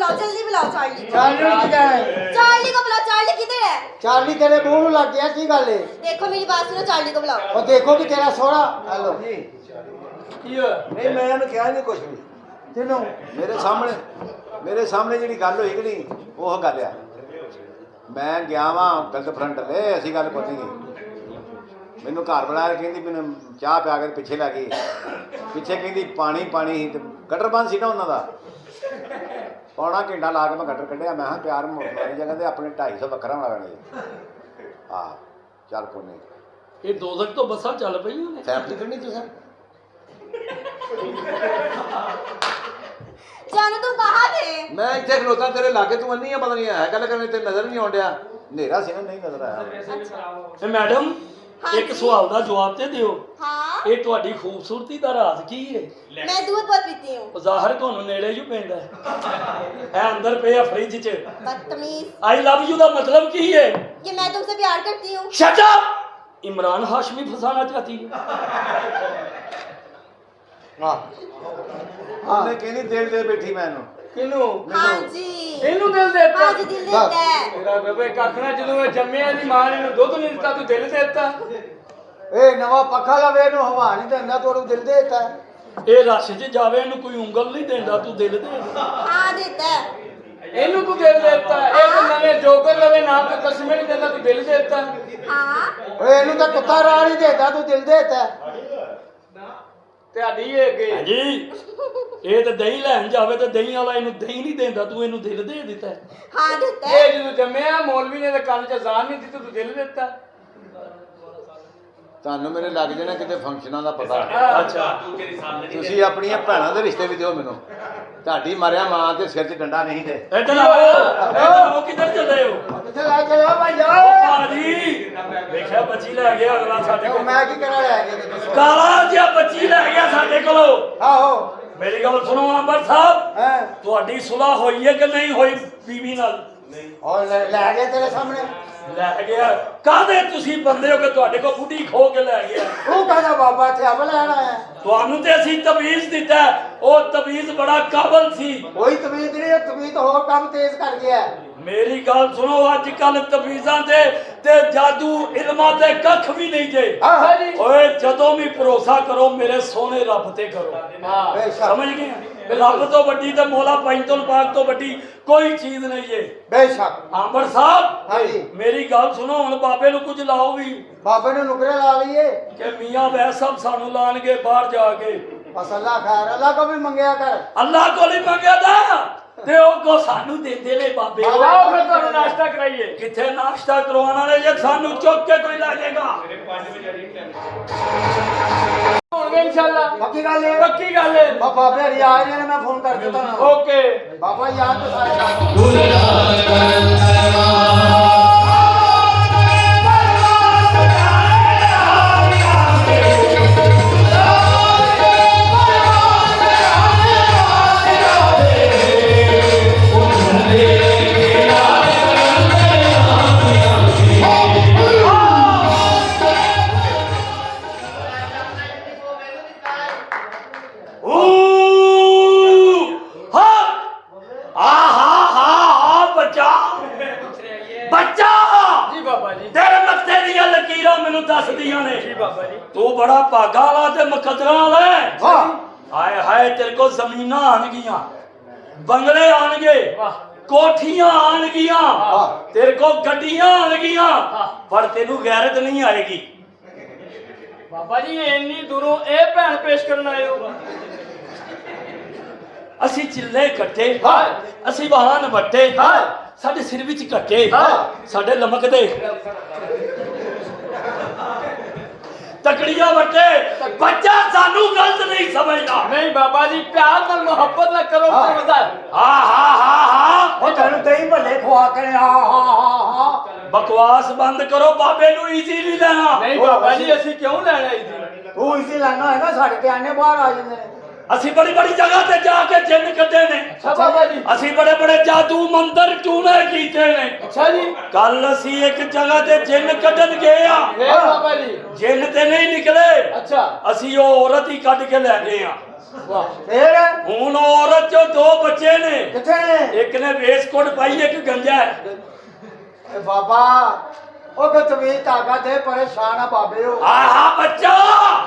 बुलाओ, जल्दी बुलाओ चार्ली। चार्ली की क्या है? चार्ली को बुलाओ। चार्ली किधर है? चार्ली तेरे मुंह में लग गया की गल है? देखो मेरी बात सुनो, चार्ली को बुलाओ। और देखो कि तेरा सोहरा हेलो जी नहीं मैं ਇਹਨੂੰ ਕਿਹਾ ਨਹੀਂ ਕੁਝ ਵੀ तेनों ਮੇਰੇ ਸਾਹਮਣੇ ਜਿਹੜੀ ਗੱਲ ਹੋਈ ਕਿ ਨਹੀਂ ਉਹ ਗੱਲ ਆ ਮੈਂ ਗਿਆ ਵਾਂ ਗਲਤ ਫਰੰਟ ਲੈ ਅਸੀਂ ਗੱਲ ਕੋਈ ਨਹੀਂ ਮੈਨੂੰ ਘਰ ਬੁਲਾਇਆ ਕਹਿੰਦੀ ਮੈਨੂੰ ਚਾਹ ਪਿਆ ਕੇ ਪਿੱਛੇ ਲੱਗ ਗਈ ਪਿੱਛੇ ਕਹਿੰਦੀ ਪਾਣੀ ਸੀ ਤੇ ਗਟਰ ਬੰਦ ਸੀ ਨਾ ਉਹਨਾਂ ਦਾ ਪੌਣਾ ਘੰਟਾ ਲਾ ਕੇ ਮੈਂ ਗਟਰ ਕੱਢਿਆ ਮੈਂ ਕਿਹਾ ਪਿਆਰ ਮੋੜਨ ਵਾਲੀ ਜਗ੍ਹਾ ਤੇ ਆਪਣੇ 250 ਵੱਖਰਾ ਬਣਾ ਲੈਣਾ ਆ ਚੱਲ ਕੋਈ ਨਹੀਂ ਇਹ ਦੋਜ਼ਖ ਤੋਂ ਬੱਸਾਂ ਚੱਲ ਪਈਆਂ ਨੇ ਫੈਮਿਲੀ ਕਰਨੀ ਤੁਸੀਂ जानू तुम कहाँ थे? मैं इतने खलोता तेरे लागे तू नहीं है पता नहीं है गल करने तेरे नजर नहीं आउंडिया नेरा सी ना नहीं नजर आया ਇਹ ਮੈਡਮ ਇੱਕ ਸਵਾਲ ਦਾ ਜਵਾਬ ਤੇ ਦਿਓ हाँ ਇਹ ਤੁਹਾਡੀ ਖੂਬਸੂਰਤੀ ਦਾ ਰਾਜ਼ ਕੀ ਹੈ मैं दूध बहुत पीती हूँ। ਜ਼ਾਹਰ ਤੁਹਾਨੂੰ ਨੇੜੇ ਹੀ ਪੈਂਦਾ ਹੈ ਇਹ ਅੰਦਰ ਪਿਆ ਫ੍ਰਿਜ 'ਚ बदतमीज। ਆਈ ਲਵ ਯੂ ਦਾ ਮਤਲਬ ਕੀ ਹੈ कि मैं तुमसे प्यार करती हूँ। शट अप इमरान हाशमी फंसाना चाहती है ਉਹਨੇ ਕਹਿੰਦੀ ਦਿਲ ਦੇ ਬੈਠੀ ਮੈਨੂੰ ਕਿਨੂੰ हाँ जी। ਇਹਨੂੰ ਦਿਲ ਦੇਤਾ हाँ जी दिल देता है। ਤੇਰਾ ਬੇਬੇ ਕੱਖਣਾ ਜਦੋਂ ਇਹ ਜੰਮਿਆ ਦੀ ਮਾਂ ਨੇ ਇਹਨੂੰ ਦੁੱਧ ਨਹੀਂ ਦਿੱਤਾ ਤੂੰ ਦਿਲ ਦੇਤਾ ए नवा पखा लवे नु हवा नहीं देंदा तोड़ू दिल देता है ਇਹ ਰਸ਼ 'ਚ ਜਾਵੇ ਇਹਨੂੰ ਕੋਈ ਉਂਗਲ ਨਹੀਂ ਦਿੰਦਾ ਤੂੰ ਦਿਲ ਦੇ हाँ देता है। ਇਹਨੂੰ ਤੂੰ ਦਿਲ ਦੇਤਾ ਇਹ ਤਾਂ ਨਵੇਂ ਜੋਕਰ ਲਵੇ ਨਾਮ ਤੇ ਕਸਮੇ ਨਹੀਂ ਦਿੰਦਾ ਤੂੰ ਦਿਲ ਦੇਤਾ हाँ ओए एनु तो कुत्ता राह नहीं देता तू दिल देता है ਤੁਹਾਡੀ ਇਹ ਅੱਗੇ ਹਾਂਜੀ ਇਹ ਤਾਂ ਦਹੀਂ ਲੈਣ ਜਾਵੇ ਤਾਂ ਦਹੀਂ ਵਾਲਾ ਇਹਨੂੰ ਦਹੀਂ ਨਹੀਂ ਦਿੰਦਾ ਤੂੰ ਇਹਨੂੰ ਦਿਲ ਦੇ ਦਿੱਤਾ हाँ देता है। ਇਹ ਜਦੋਂ ਜੰਮਿਆ ਮੌਲਵੀ ਨੇ ਤਾਂ ਕੰਨ 'ਚ ਜ਼ਾਨ ਨਹੀਂ ਦਿੱਤੀ ਤੂੰ ਦਿਲ ਦਿੱਤਾ ਤੁਹਾਨੂੰ ਮੇਰੇ ਲੱਗ ਜਾਣਾ ਕਿਤੇ ਫੰਕਸ਼ਨਾਂ ਦਾ ਪਤਾ ਅੱਛਾ ਤੁਸੀਂ ਆਪਣੀਆਂ ਭੈਣਾਂ ਦੇ ਰਿਸ਼ਤੇ ਵੀ ਦਿਓ ਮੈਨੂੰ ਤੁਹਾਡੀ ਮਰਿਆ ਮਾਂ ਤੇ ਸਿਰ 'ਚ ਡੰਡਾ ਨਹੀਂ ਤੇ ਇੱਧਰ ਆਓ ਕਿੱਧਰ ਚੱਲੇ ਹੋ किथे ला चलो भाई ਓ जाओ ਭਾਜੀ ਵੇਖਿਆ ਬੱਚੀ ਲੈ ਗਿਆ ਅਗਲਾ ਸਾਡੇ तो ਕੋਲ मैं की करा ले गए ਕਾਲਾ ਜਿਹਾ ਬੱਚੀ ਲੈ ਗਿਆ ਸਾਡੇ ਕੋਲੋਂ आहो ਮੇਰੀ ਗੱਲ ਸੁਣੋ ਅੰਬਰ ਸਾਹਿਬ हैं ਤੁਹਾਡੀ ਸੁਲਾਹ ਹੋਈ ਹੈ ਕਿ ਨਹੀਂ ਹੋਈ ਬੀਵੀ ਨਾਲ और ले गए तेरे सामने ਲੈ ਗਿਆ ਕਾਹਦੇ ਤੁਸੀਂ ਬੰਦੇ ਹੋ ਕਿ ਤੁਹਾਡੇ ਕੋਲ ਬੁੱਢੀ ਖੋ ਕੇ ਲੈ ਗਿਆ तू कहना बाबा थे अब लेना है ਤੁਹਾਨੂੰ ਤੇ ਅਸੀਂ ਤਵੀਜ਼ ਦਿੱਤਾ ਉਹ ਤਵੀਜ਼ ਬੜਾ ਕਾਬਲ ਸੀ कोई तमीज नहीं तमीज और काम तेज कर गया है ਮੇਰੀ ਗੱਲ ਸੁਣੋ ਅੱਜ ਕੱਲ ਤਵੀਜ਼ਾਂ ਤੇ ਜਾਦੂ ਇਲਮਾਂ ਤੇ ਕੱਖ ਵੀ ਨਹੀਂ ਜੇ हाँ जी ਓਏ ਜਦੋਂ ਵੀ ਭਰੋਸਾ ਕਰੋ ਮੇਰੇ ਸੋਹਣੇ ਰੱਬ ਤੇ ਕਰੋ बेशक ਸਮਝ ਗਏ ਰੱਬ ਤੋਂ ਵੱਡੀ ਤੇ ਮੌਲਾ ਪੈਂਤੁਲ ਪਾਕ ਤੋਂ ਵੱਡੀ ਕੋਈ ਚੀਜ਼ ਨਹੀਂ ਏ बेशक ਆਂਬਰ ਸਾਹਿਬ हाँ जी ਮੇਰੀ ਗੱਲ ਸੁਣੋ ਹੁਣ ਬਾਬੇ ਨੂੰ ਕੁਝ ਲਾਓ ਵੀ बाबे ने नुकरे ला लिए ਕਿ ਮੀਆਂ ਵੈਸ ਸਭ ਸਾਨੂੰ ਲਾਣਗੇ ਬਾਹਰ ਜਾ ਕੇ बस अल्लाह खैर अल्लाह को भी मंगया कर ਅੱਲਾਹ ਕੋਲ ਹੀ ਮੰਗਿਆ ਦਾ ਤੇ ਉਹ ਕੋ ਸਾਨੂੰ ਦਿੰਦੇ ਨੇ ਬਾਬੇ ਆਓ ਫਿਰ ਤੁਹਾਨੂੰ ਨਾਸ਼ਤਾ ਕਰਾਈਏ ਕਿੱਥੇ ਨਾਸ਼ਤਾ ਕਰਵਾਉਣ ਵਾਲੇ ਜੇ ਸਾਨੂੰ ਚੁੱਕ ਕੇ ਕੋਈ ਲੈ ਜਾਏਗਾ ਹੋਣਗੇ ਇਨਸ਼ਾਅੱਲਾ पक्की गल है ਪੱਕੀ ਗੱਲ ਹੈ बाबा हरी आ रहे हैं मैं फोन कर देता हूं ਓਕੇ बाबा याद तो सारे ਬੱਚਾ ਜੀ ਬਾਬਾ ਜੀ ਤੇਰੇ ਮੱਥੇ ਦੀਆਂ ਲਕੀਰਾਂ ਮੈਨੂੰ ਦੱਸਦੀਆਂ ਨੇ ਜੀ ਬਾਬਾ ਜੀ ਤੂੰ ਬੜਾ ਭਾਗਾ ਵਾਲਾ ਤੇ ਮੁਕੱਦਰਾਂ ਵਾਲਾ ਹੈ वाह ਹਾਏ ਹਾਏ ਤੇਰੇ ਕੋਲ ਜ਼ਮੀਨਾਂ ਆਣਗੀਆਂ ਬੰਗਲੇ ਆਣਗੇ ਵਾਹ ਕੋਠੀਆਂ ਆਣਗੀਆਂ वाह ਤੇਰੇ ਕੋਲ ਗੱਡੀਆਂ ਆਣਗੀਆਂ ਪਰ ਤੈਨੂੰ ਗੈਰਤ ਨਹੀਂ ਆਏਗੀ ਬਾਬਾ ਜੀ ਇੰਨੀ ਦੂਰੋਂ ਇਹ ਭੈਣ ਪੇਸ਼ ਕਰਨ ਆਏ ਹੋ ਅਸੀਂ ਚਿੱਲੇ ਕੱਟੇ ਹਾਂ। ਅਸੀਂ ਵਾਹਨ ਵੱਟੇ ਹਾਂ। ਸਾਡੇ ਸਿਰ ਵਿੱਚ ਕੱਟੇ ਹਾਂ। ਸਾਡੇ ਲਮਕਦੇ ਤਕੜੀਆਂ ਵੱਟੇ ਬੱਚਾ ਸਾਨੂੰ ਗਲਤ ਨਹੀਂ ਸਮਝਦਾ ਨਹੀਂ ਬਾਬਾ ਜੀ ਪਿਆਰ ਨਾਲ ਮੁਹੱਬਤ ਨਾਲ ਕਰੋ ਹਾਂ। ਤੇ ਮਜ਼ਾ ਹਾਂ वो तेन दही भल्ले खुआ करे हाँ हाँ हाँ हाँ ਬਕਵਾਸ ਬੰਦ ਕਰੋ ਬਾਬੇ ਨੂੰ ਈਜ਼ੀ ਨਹੀਂ ਲੈਣਾ ਨਹੀਂ ਬਾਬਾ ਜੀ ਅਸੀਂ ਕਿਉਂ ਲੈਣਾ ਜੀ तू इसी लाना है ना साढ़े के आने बाहर आ जाते हैं ਅਸੀਂ ਬੜੀ ਬੜੀ ਜਗ੍ਹਾ ਤੇ ਜਾ ਕੇ ਜਿੰਨ ਕੱਢੇ ਨੇ ਅੱਛਾ ਬਾਬਾ ਜੀ ਅਸੀਂ ਬੜੇ ਬੜੇ ਜਾਦੂ ਮੰਦਰ ਟੂਣੇ ਕੀਤੇ ਨੇ ਅੱਛਾ ਜੀ ਕੱਲ ਅਸੀਂ ਇੱਕ ਜਗ੍ਹਾ ਤੇ ਜਿੰਨ ਕੱਢਣ ਗਏ ਆ ਇਹ ਬਾਬਾ ਜੀ ਜਿੰਨ ਤੇ ਨਹੀਂ ਨਿਕਲੇ ਅੱਛਾ ਅਸੀਂ ਉਹ ਔਰਤ ਹੀ ਕੱਢ ਕੇ ਲੈ ਗਏ ਆ ਵਾਹ ਫੇਰ ਹੁਣ ਔਰਤ ਚੋਂ 2 ਬੱਚੇ ਨੇ, ਕਿੱਥੇ ਨੇ? ਇੱਕ ਨੇ ਵੇਸਕੋਟ ਪਾਈ, ਇੱਕ ਗੰਜਾ ਹੈ। ਇਹ ਬਾਬਾ ਉਹ ਕੋ ਤਵੀਜ਼ ਧਾਗਾ ਦੇ ਪਰੇਸ਼ਾਨ ਆ ਬਾਬੇ ਉਹ ਆਹਾ ਬੱਚਾ।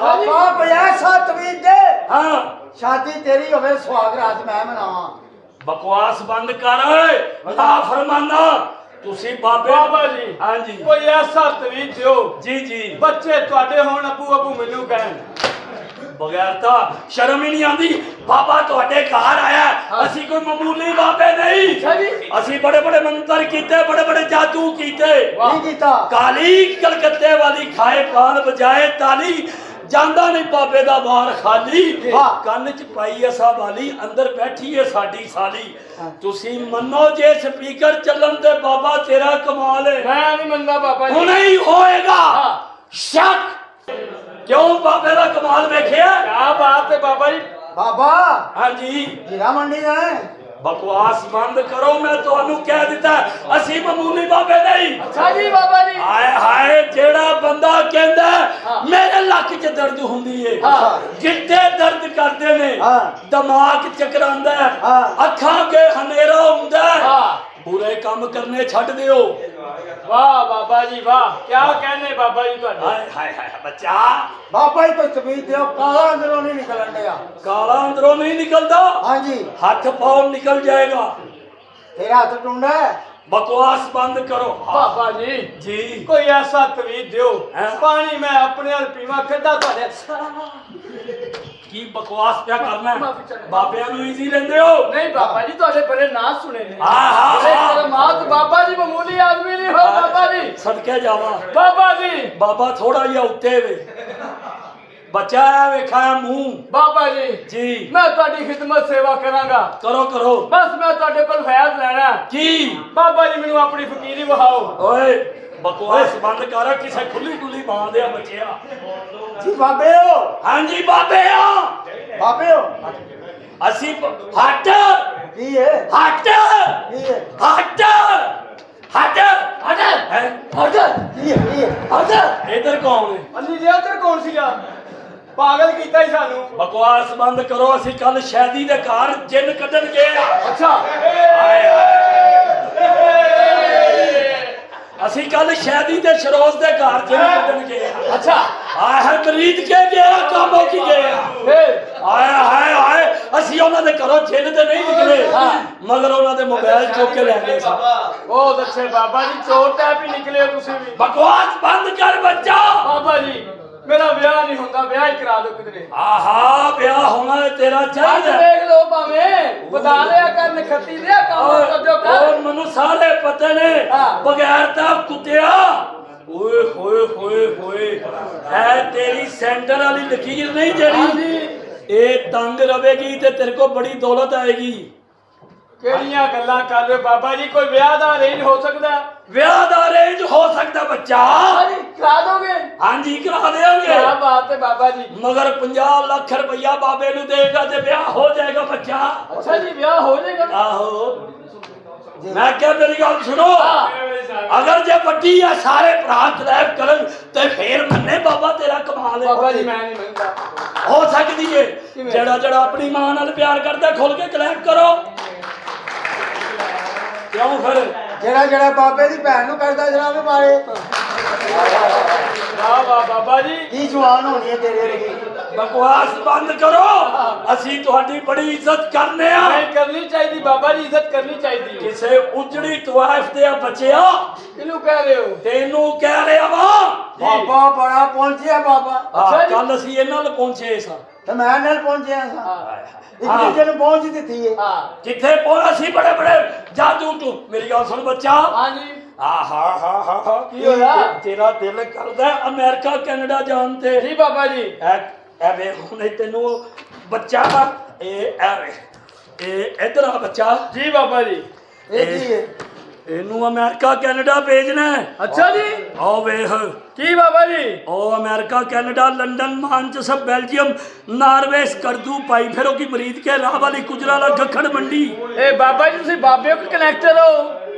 ਬਾਬਾ 50 ਤਵੀਜ਼ ਦੇ ਹਾਂ ਸ਼ਾਦੀ ਤੇਰੀ ਹੋਵੇ ਸੁਹਾਗ ਰਾਤ ਮੈਂ ਮਨਾਵਾਂ। ਬਕਵਾਸ ਬੰਦ ਕਰ ਓਏ, ਨਾ ਫਰਮਾਨਾ। ਤੁਸੀਂ ਬਾਬੇ ਬਾਬਾ ਜੀ ਹਾਂਜੀ ਕੋਈ ਐਸਾ ਤਵੀਜ਼ ਦਿਓ ਜੀ ਜੀ, ਬੱਚੇ ਤੁਹਾਡੇ ਹੋਣ, ਅੱਬੂ ਮੈਨੂੰ ਕਹਿਣ। ਬਗੈਰ ਤਾਂ ਸ਼ਰਮ ਹੀ ਨਹੀਂ ਆਉਂਦੀ। ਬਾਬਾ ਤੁਹਾਡੇ ਘਰ ਆਇਆ, ਅਸੀਂ ਕੋਈ ਮਾਮੂਲੀ ਬਾਬੇ ਨਹੀਂ। ਅੱਛਾ ਜੀ। ਅਸੀਂ ਬੜੇ ਬੜੇ ਮੰਤਰ ਕੀਤੇ, ਬੜੇ ਬੜੇ ਜਾਦੂ ਕੀਤੇ। ਕੀ ਕੀਤਾ? ਕਾਲੀ ਕਲਕੱਤੇ ਵਾਲੀ ਖਾਏ ਕਾਨ ਬਜਾਏ ਤਾਲੀ, ਜਾਂਦਾ ਨਹੀਂ ਬਾਬੇ ਦਾ ਵਾਰ ਖਾਲੀ। ਵਾਹ। ਕੰਨ ਚ ਪਾਈ ਅਸਾ ਵਾਲੀ, ਅੰਦਰ ਬੈਠੀ ਏ ਸਾਡੀ ਸਾਲੀ। ਤੁਸੀਂ ਮੰਨੋ ਜੇ ਸਪੀਕਰ ਚੱਲਣ ਤੇ ਬਾਬਾ ਤੇਰਾ ਕਮਾਲ ਏ। ਮੈਂ ਨਹੀਂ ਮੰਨਦਾ ਬਾਬਾ ਜੀ। ਹੁਣੇ ਹੀ ਹੋਏਗਾ ਹਾਂ। ਸ਼ੱਕ। ਕਿਉਂ ਬਾਬੇ ਦਾ ਕਮਾਲ ਵੇਖਿਆ? ਕਿਆ ਬਾਤ ਹੈ ਬਾਬਾ ਜੀ। ਬਾਬਾ ਹਾਂਜੀ ਹੀਰਾ ਮੰਡੀ ਜਾਏ। ਬਕਵਾਸ ਬੰਦ ਕਰੋ, ਮੈਂ ਤੁਹਾਨੂੰ ਕਹਿ ਦਿੱਤਾ ਅਸੀਂ ਮਾਮੂਲੀ ਬਾਬੇ ਨਹੀਂ। ਅੱਛਾ ਜੀ ਬਾਬਾ ਜੀ। ਹਾਏ ਹਾਏ, ਜਿਹੜਾ ਬੰਦਾ ਕਹਿੰਦਾ ਮੇਰੇ ਲੱਕ 'ਚ ਦਰਦ ਹੁੰਦੀ ਏ, ਗਿੱਟੇ ਦਰਦ ਕਰਦੇ ਨੇ, ਦਿਮਾਗ ਚਕਰਾਂਦਾ, ਅੱਖਾਂ ਕੇ ਹਨੇਰਾ ਹੁੰਦਾ, ਬੁਰੇ ਕੰਮ ਕਰਨੇ ਛੱਡ ਦਿਓ। ਵਾਹ ਬਾਬਾ ਜੀ ਵਾਹ, ਕਿਆ ਕਹਿੰਦੇ ਬਾਬਾ ਜੀ ਤੁਹਾਡੇ। ਹਾਏ ਹਾਏ ਹਾਏ ਬੱਚਾ, ਬਾਬਾ ਜੀ ਕੋਈ ਤਵੀਜ਼ ਦਿਓ, ਕਾਲਾ ਅੰਦਰੋਂ ਨਹੀਂ ਨਿਕਲਣ ਡਿਆ। ਕਾਲਾ ਅੰਦਰੋਂ ਨਹੀਂ ਨਿਕਲਦਾ, ਹਾਂਜੀ ਹੱਥ ਪਾਉ ਨਿਕਲ ਜਾਏਗਾ। ਤੇਰਾ ਹੱਥ ਟੁੰਡਾ ਹੈ। ਬਕਵਾਸ ਬੰਦ ਕਰੋ। ਬਾਬਾ ਜੀ ਜੀ ਕੋਈ ਐਸਾ ਤਵੀਜ਼ ਦਿਓ, ਹੈਂ? ਪਾਣੀ ਮੈਂ ਆਪਣੇ ਨਾਲ ਪੀਵਾਂ, ਕਿੱਦਾਂ ਤੁਹਾਡੇ। ਕੀ ਬਕਵਾਸ ਪਿਆ ਕਰਨਾ ਹੈ? ਬਾਬਿਆਂ ਨੂੰ ਈਜ਼ੀ ਲੈਂਦੇ ਹੋ। ਨਹੀਂ ਬਾਬਾ ਜੀ ਤੁਹਾਡੇ ਬੜੇ ਨਾਂ ਸੁਣੇ ਨੇ। ਆਹਾ। ਮਾਤ ਬਾਬਾ ਜੀ ਮਾਮੂਲੀ ਆਦਮੀ ਨਹੀਂ ਹੋ ਬਾਬਾ ਜੀ। ਸਦਕੇ ਜਾਵਾਂ ਬਾਬਾ ਜੀ। ਬਾਬਾ ਥੋੜਾ ਜਿਹਾ ਉੱਤੇ ਵੇ, ਬੱਚਾ ਵੇਖਾ ਮੂੰਹ। ਬਾਬਾ ਜੀ ਜੀ ਮੈਂ ਤੁਹਾਡੀ ਖਿਦਮਤ ਸੇਵਾ ਕਰਾਂਗਾ। ਕਰੋ ਕਰੋ। ਬਸ ਮੈਂ ਤੁਹਾਡੇ ਕੋਲ ਫੈਜ਼ ਲੈਣਾ। ਕੀ? ਬਾਬਾ ਜੀ ਮੈਨੂੰ ਆਪਣੀ ਫਕੀਰੀ ਵਹਾਓ। ਓਏ ਬਕਵਾਸ ਬੰਦ ਕਰ, ਕਿਸੇ ਖੁੱਲੀ ਖੁੱਲੀ ਮਾਂ ਦੇ ਬੱਚਿਆ। ਜੀ ਬਾਬੇ ਹੋ। ਹਾਂਜੀ ਬਾਬੇ ਆ। ਬਾਬੇ ਹੋ। ਅਸੀਂ ਹਟ ਕੀ ਹੈ? ਹਟ ਕੀ ਹੈ? ਹਟ ਹਟ ਹਟ ਹਟ ਕੀ ਹੈ? ਕੀ ਹੈ? ਹਟ। ਇਧਰ ਕੌਣ ਹੈ? ਅਲੀ ਜੀ ਉਧਰ ਕੌਣ ਸੀਗਾ? ਪਾਗਲ ਕੀਤਾ ਹੀ ਸਾਨੂੰ। ਬਕਵਾਸ ਬੰਦ ਕਰੋ। ਅਸੀਂ ਕੱਲ ਸ਼ੈਦੀ ਦੇ ਘਰ ਜਿੰਨ ਕੱਢਣ ਗਏ। ਅੱਛਾ। ਹਾਏ ਹਾਏ, ਅਸੀਂ ਕੱਲ ਸ਼ੈਦੀ ਦੇ ਸ਼ਰੋਜ਼ ਦੇ ਘਰ ਜਿੰਨ ਕੱਢਣ ਗਏ। ਅੱਛਾ। ਆਏ ਹੈ ਮਰੀਦ ਕੇ ਗਿਆ, ਕੰਮ ਹੋ ਕੀ ਗਿਆ। ਫੇਰ ਆਏ ਹਾਏ ਹਾਏ, ਅਸੀਂ ਉਹਨਾਂ ਦੇ ਘਰੋਂ ਜਿੰਨ ਤੇ ਨਹੀਂ ਨਿਕਲੇ, ਮਗਰ ਉਹਨਾਂ ਦੇ ਮੋਬਾਈਲ ਚੁੱਕ ਕੇ ਲੈ ਗਏ ਸਨ। ਬਹੁਤ ਅੱਛੇ ਬਾਬਾ ਜੀ, ਚੋਰ ਟੈਪ ਹੀ ਨਿਕਲੇ ਹੋ ਤੁਸੀਂ ਵੀ। ਬਕਵਾਸ ਬੰਦ ਕਰ ਬੱਚਾ। ਬਾਬਾ ਜੀ ਮੇਰਾ ਵਿਆਹ ਨਹੀਂ ਹੁੰਦਾ, ਵਿਆਹ ਹੀ ਕਰਾ ਦਿਓ ਕਿਧਰੇ। ਆਹਾ, ਵਿਆਹ ਹੋਣਾ ਤੇਰਾ ਅੱਜ ਚਾਹੀਦਾ। ਦੇਖ ਲਓ ਭਾਵੇਂ ਬਤਾ ਲਿਆ ਕਰ, ਨਖੱਤੀ ਲਿਆ ਕੰਮ ਕਰਜੋ ਕਰ। ਉਹ ਮੈਨੂੰ ਸਾਰੇ ਪਤੇ ਨੇ, ਬਗੈਰ ਤਾਂ ਕੁੱਤਿਆ। ਓਏ ਹੋਏ ਹੋਏ ਹੋਏ, ਹੈ ਤੇਰੀ ਸੈਂਟਰ ਵਾਲੀ ਲਕੀਰ ਨਹੀਂ ਜਿਹੜੀ, ਇਹ ਤੰਗ ਰਵੇਗੀ ਤੇ ਤੇਰੇ ਕੋ ਬੜੀ ਦੌਲਤ ਆਏਗੀ। ਕਿਹੜੀਆਂ ਗੱਲਾਂ ਕਰ ਰਹੇ ਬਾਬਾ ਜੀ, ਕੋਈ ਵਿਆਹ ਦਾ ਅਰੇਂਜ ਹੋ ਸਕਦਾ? ਵਿਆਹ ਦਾ ਅਰੇਂਜ ਹੋ ਸਕਦਾ ਬੱਚਾ। ਹਾਂਜੀ ਕਰਾ ਦੋਗੇ? ਹਾਂਜੀ ਕਰਾ ਦੇਵਾਂਗੇ। ਕਿਆ ਬਾਤ ਹੈ ਬਾਬਾ ਜੀ। ਮਗਰ 50 ਲੱਖ ਰੁਪਇਆ ਬਾਬੇ ਨੂੰ ਦੇਗਾ ਤੇ ਵਿਆਹ ਹੋ ਜਾਏਗਾ ਬੱਚਾ। ਅੱਛਾ ਜੀ ਵਿਆਹ ਹੋ ਜਾਏਗਾ? ਆਹੋ। ਮੈਂ ਕਿਹਾ ਮੇਰੀ ਗੱਲ ਸੁਣੋ, ਅਗਰ ਜੇ ਵੱਡੀ ਆ ਸਾਰੇ ਭਰਾ ਕਲੈਪ ਕਰਨ ਤੇ ਫੇਰ ਮੰਨੇ ਬਾਬਾ ਤੇਰਾ ਕਮਾਲ ਹੈ। ਬਾਬਾ ਜੀ ਮੈਂ ਨਹੀਂ ਮੰਨਦਾ। ਹੋ ਸਕਦੀ ਏ। ਜਿਹੜਾ ਜਿਹੜਾ ਆਪਣੀ ਮਾਂ ਨਾਲ ਪਿਆਰ ਕਰਦਾ ਖੁੱਲ ਕੇ ਕਲੈਪ ਕਰੋ। ਕਿਉਂ ਫਿਰ? ਜਿਹੜਾ ਜਿਹੜਾ ਬਾਬੇ ਦੀ ਭੈਣ ਨੂੰ ਕਰਦਾ ਜਨਾਬ ਮਾਰੇ। ਵਾਹ ਵਾਹ ਬਾਬਾ ਜੀ। ਕੀ ਜਵਾਨ ਹੋਣੀ ਹੈ ਤੇਰੇ ਵਰਗੀ। ਬਕਵਾਸ ਬੰਦ ਕਰੋ। ਅਸੀਂ ਤੁਹਾਡੀ ਬੜੀ ਇੱਜ਼ਤ ਕਰਨੇ ਆ। ਨਹੀਂ ਕਰਨੀ ਚਾਹੀਦੀ ਬਾਬਾ ਜੀ, ਇੱਜ਼ਤ ਕਰਨੀ ਚਾਹੀਦੀ ਹੈ। ਕਿਸੇ ਉਜੜੀ ਤਵਾਇਫ ਦੇ ਬੱਚਿਆ ਕਿਹਨੂੰ ਕਹਿ ਰਹੇ ਹੋ? ਤੈਨੂੰ ਕਹਿ ਰਿਹਾ ਵਾ। ਬਾਬਾ ਬੜਾ ਪਹੁੰਚਿਆ ਬਾਬਾ। ਅੱਛਾ ਜੀ। ਕੱਲ ਅਸੀਂ ਇਹਨਾਂ ਨਾਲ ਪਹੁੰਚੇ ਸਾਂ ਤੇ ਮੈਂ ਨਾਲ ਪਹੁੰਚਿਆ ਸਾਂ। ਹਾਂ ਇੱਕ ਦੂਜੇ ਨੂੰ ਪਹੁੰਚ ਦਿੱਤੀ ਹੈ। ਹਾਂ ਕਿੱਥੇ ਪਹੁੰਚਾ ਸੀ? ਬੜੇ ਬੜੇ ਜਾਦੂ ਤੂੰ। ਮੇਰੀ ਗੱਲ ਸੁਣ ਬੱਚਾ। ਹਾਂਜੀ ਆਹਾ ਹਾ ਹਾ ਹਾ, ਕੀ ਹੋਇਆ? ਤੇਰਾ ਦਿਲ ਕਰਦਾ ਅਮਰੀਕਾ ਕੈਨੇਡਾ ਜਾਣ ਤੇ। ਜੀ ਬਾਬਾ ਜੀ। ਐ ਵੇ ਹੁਣੇ ਤੈਨੂੰ ਬੱਚਾ ਇਹ ਇਧਰ ਆ ਬੱਚਾ। ਜੀ ਬਾਬਾ ਜੀ। ਇਹ ਕੀ ਹੈ? ਇਹਨੂੰ ਅਮਰੀਕਾ ਕੈਨੇਡਾ ਭੇਜਣਾ। ਅੱਛਾ ਜੀ। ਆਓ ਵੇਖ। ਕੀ ਬਾਬਾ ਜੀ? ਉਹ America Canada London Manchester Belgium Norway करदू पाई फिर की मरीद के राह वाली गुजराला गखड़ मंडी। ਇਹ ਬਾਬਾ ਜੀ ਤੁਸੀਂ ਬਾਬੇ ਕੋ ਕਨੈਕਟਰ ਹੋ,